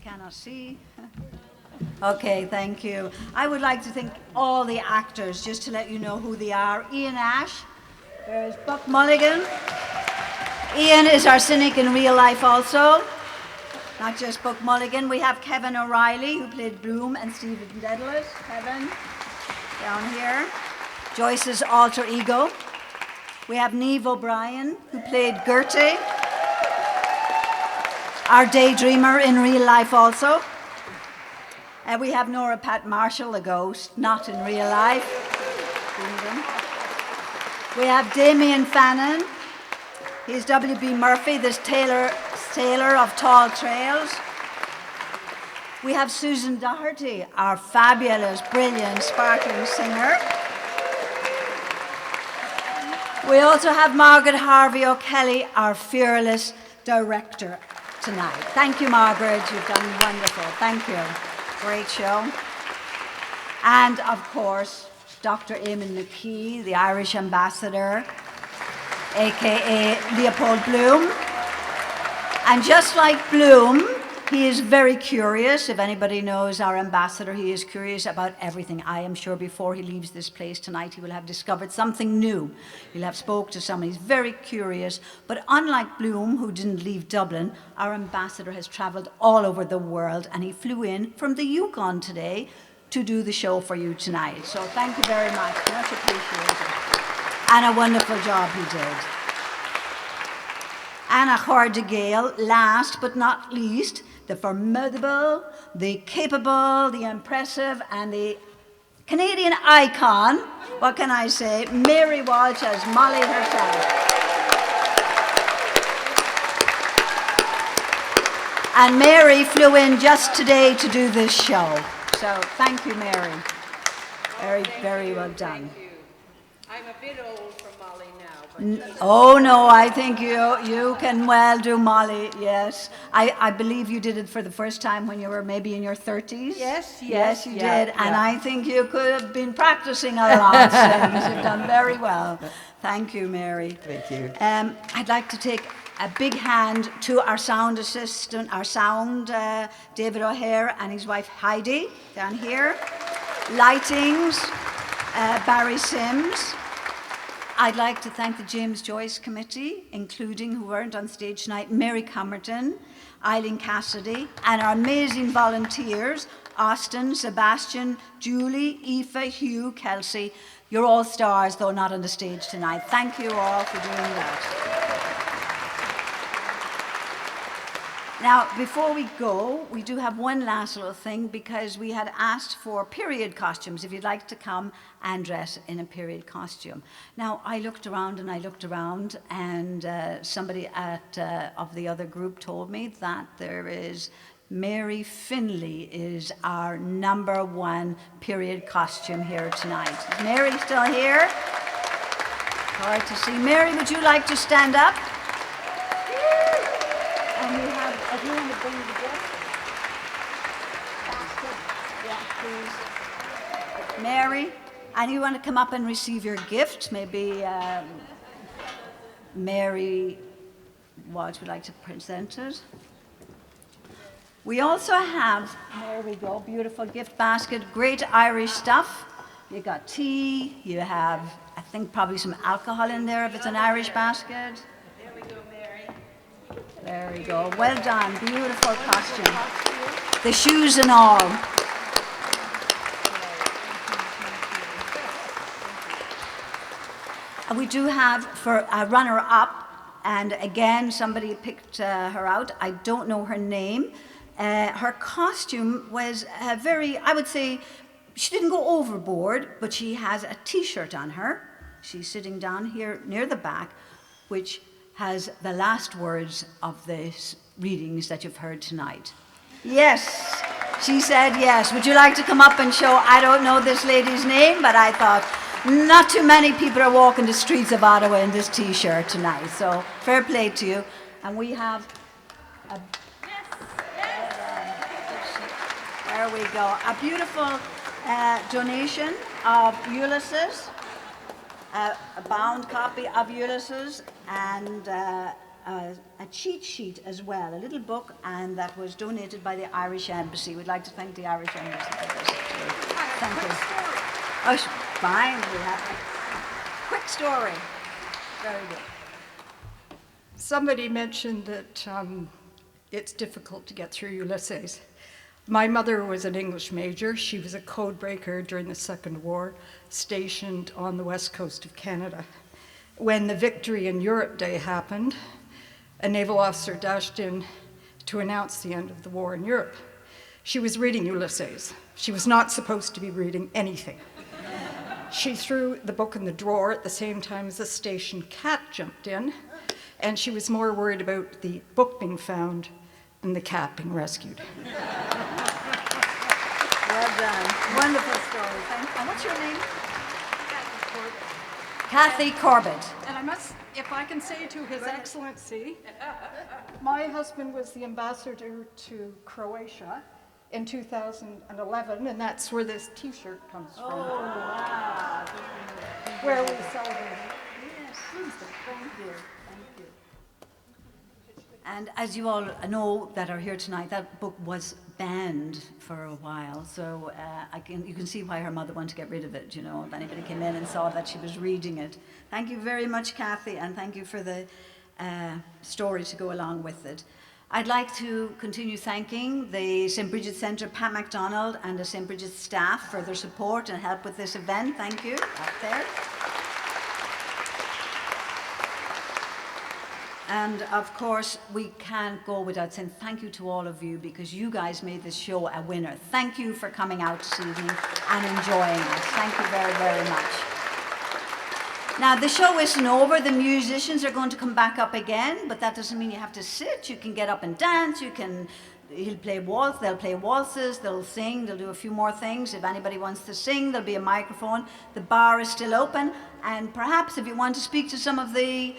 B: Cannot see. Okay, thank you. I would like to thank all the actors, just to let you know who they are. Ian Ash, there's Buck Mulligan. Ian is our cynic in real life also, not just Buck Mulligan. We have Kevin O'Reilly, who played Bloom, and Stephen Dedalus. Kevin, down here. Joyce's alter ego. We have Niamh O'Brien, who played Gertie, our daydreamer in real life also. We have Nora Pat Marshall, the ghost, not in real life. We have Damien Fannin. He's W.B. Murphy, this sailor of tall trails. We have Susan Doherty, our fabulous, brilliant, sparkling singer. We also have Margaret Harvey O'Kelly, our fearless director tonight. Thank you, Margaret. You've done wonderful. Thank you. Great show. And, of course, Dr. Eamon McKee, the Irish ambassador, a.k.a. Leopold Bloom. And just like Bloom, he is very curious. If anybody knows our ambassador, he is curious about everything. I am sure before he leaves this place tonight, he will have discovered something new. He'll have spoke to someone. He's very curious. But unlike Bloom, who didn't leave Dublin, our ambassador has traveled all over the world, and he flew in from the Yukon today to do the show for you tonight. So thank you very much. Much appreciated. And a wonderful job he did. Anna Chuir Gale, last but not least, the formidable, the capable, the impressive, and the Canadian icon, what can I say? Mary Walsh as Molly herself. And Mary flew in just today to do this show. So thank you, Mary. Very, very well done.
H: I'm a bit old for Molly now. But
B: Oh no, I think you can well do Molly, yes. I believe you did it for the first time when you were maybe in your 30s. Yes, you did. And I think you could have been practicing a lot since. You've done very well. Thank you, Mary.
H: Thank you.
B: I'd like to take a big hand to our sound assistant, our sound, David O'Hare, and his wife Heidi down here. Lightings, Barry Sims. I'd like to thank the James Joyce Committee, including, who weren't on stage tonight, Mary Comerton, Eileen Cassidy, and our amazing volunteers, Austin, Sebastian, Julie, Aoife, Hugh, Kelsey. You're all stars, though not on the stage tonight. Thank you all for doing that. Now, before we go, we do have one last little thing, because we had asked for period costumes, if you'd like to come and dress in a period costume. Now, I looked around, and somebody of the other group told me that there is Mary Finley is our #1 period costume here tonight. Is Mary still here? Hard to see. Mary, would you like to stand up? And we have, if you want to bring the gift basket, yeah, please. Mary, and you want to come up and receive your gift? Maybe Mary Walsh would like to present it. We also have, there we go, beautiful gift basket, great Irish stuff. You got tea, you have, I think, probably some alcohol in there if it's an Irish basket.
H: there we go, Mary.
B: There we go. Well done. Beautiful costume. The shoes and all. And we do have for a runner-up, and again, somebody picked her out. I don't know her name. Her costume was very, I would say, she didn't go overboard, but she has a T-shirt on her. She's sitting down here near the back, which has the last words of the readings that you've heard tonight. Yes, she said yes. Would you like to come up and show? I don't know this lady's name, but I thought not too many people are walking the streets of Ottawa in this T-shirt tonight. So fair play to you. And we have a, there we go, a beautiful donation of Ulysses. A bound copy of Ulysses, and a cheat sheet as well, a little book, and that was donated by the Irish Embassy. We'd like to thank the Irish Embassy for this. Thank you. Oh, fine, we have a quick story. Very good.
G: Somebody mentioned that it's difficult to get through Ulysses. My mother was an English major. She was a code breaker during the Second War, stationed on the west coast of Canada. When the Victory in Europe Day happened, a naval officer dashed in to announce the end of the war in Europe. She was reading Ulysses. She was not supposed to be reading anything. She threw the book in the drawer at the same time as the station cat jumped in, and she was more worried about the book being found than the cat being rescued.
B: Well done. Wonderful story. Thank you. And what's your name? Kathy Corbett.
G: And I must, if I can say to His Excellency, my husband was the ambassador to Croatia in 2011, and that's where this T-shirt comes from.
B: Oh, wow.
G: Where we celebrated.
B: Yes. Thank you. Thank you. And as you all know that are here tonight, that book was banned for a while, so you can see why her mother wanted to get rid of it, you know, if anybody came in and saw that she was reading it. Thank you very much, Kathy, and thank you for the story to go along with it. I'd like to continue thanking the St. Brigid Centre, Pat MacDonald, and the St. Brigid staff for their support and help with this event. Thank you, up there. And of course, we can't go without saying thank you to all of you, because you guys made this show a winner. Thank you for coming out this evening and enjoying us. Thank you very, very much. Now, the show isn't over. The musicians are going to come back up again, but that doesn't mean you have to sit. You can get up and dance. They'll play waltzes, they'll sing, they'll do a few more things. If anybody wants to sing, there'll be a microphone. The bar is still open, and perhaps if you want to speak to some of the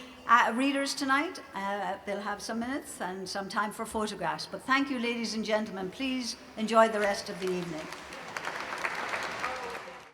B: readers tonight, they'll have some minutes and some time for photographs. But thank you, ladies and gentlemen. Please enjoy the rest of the evening.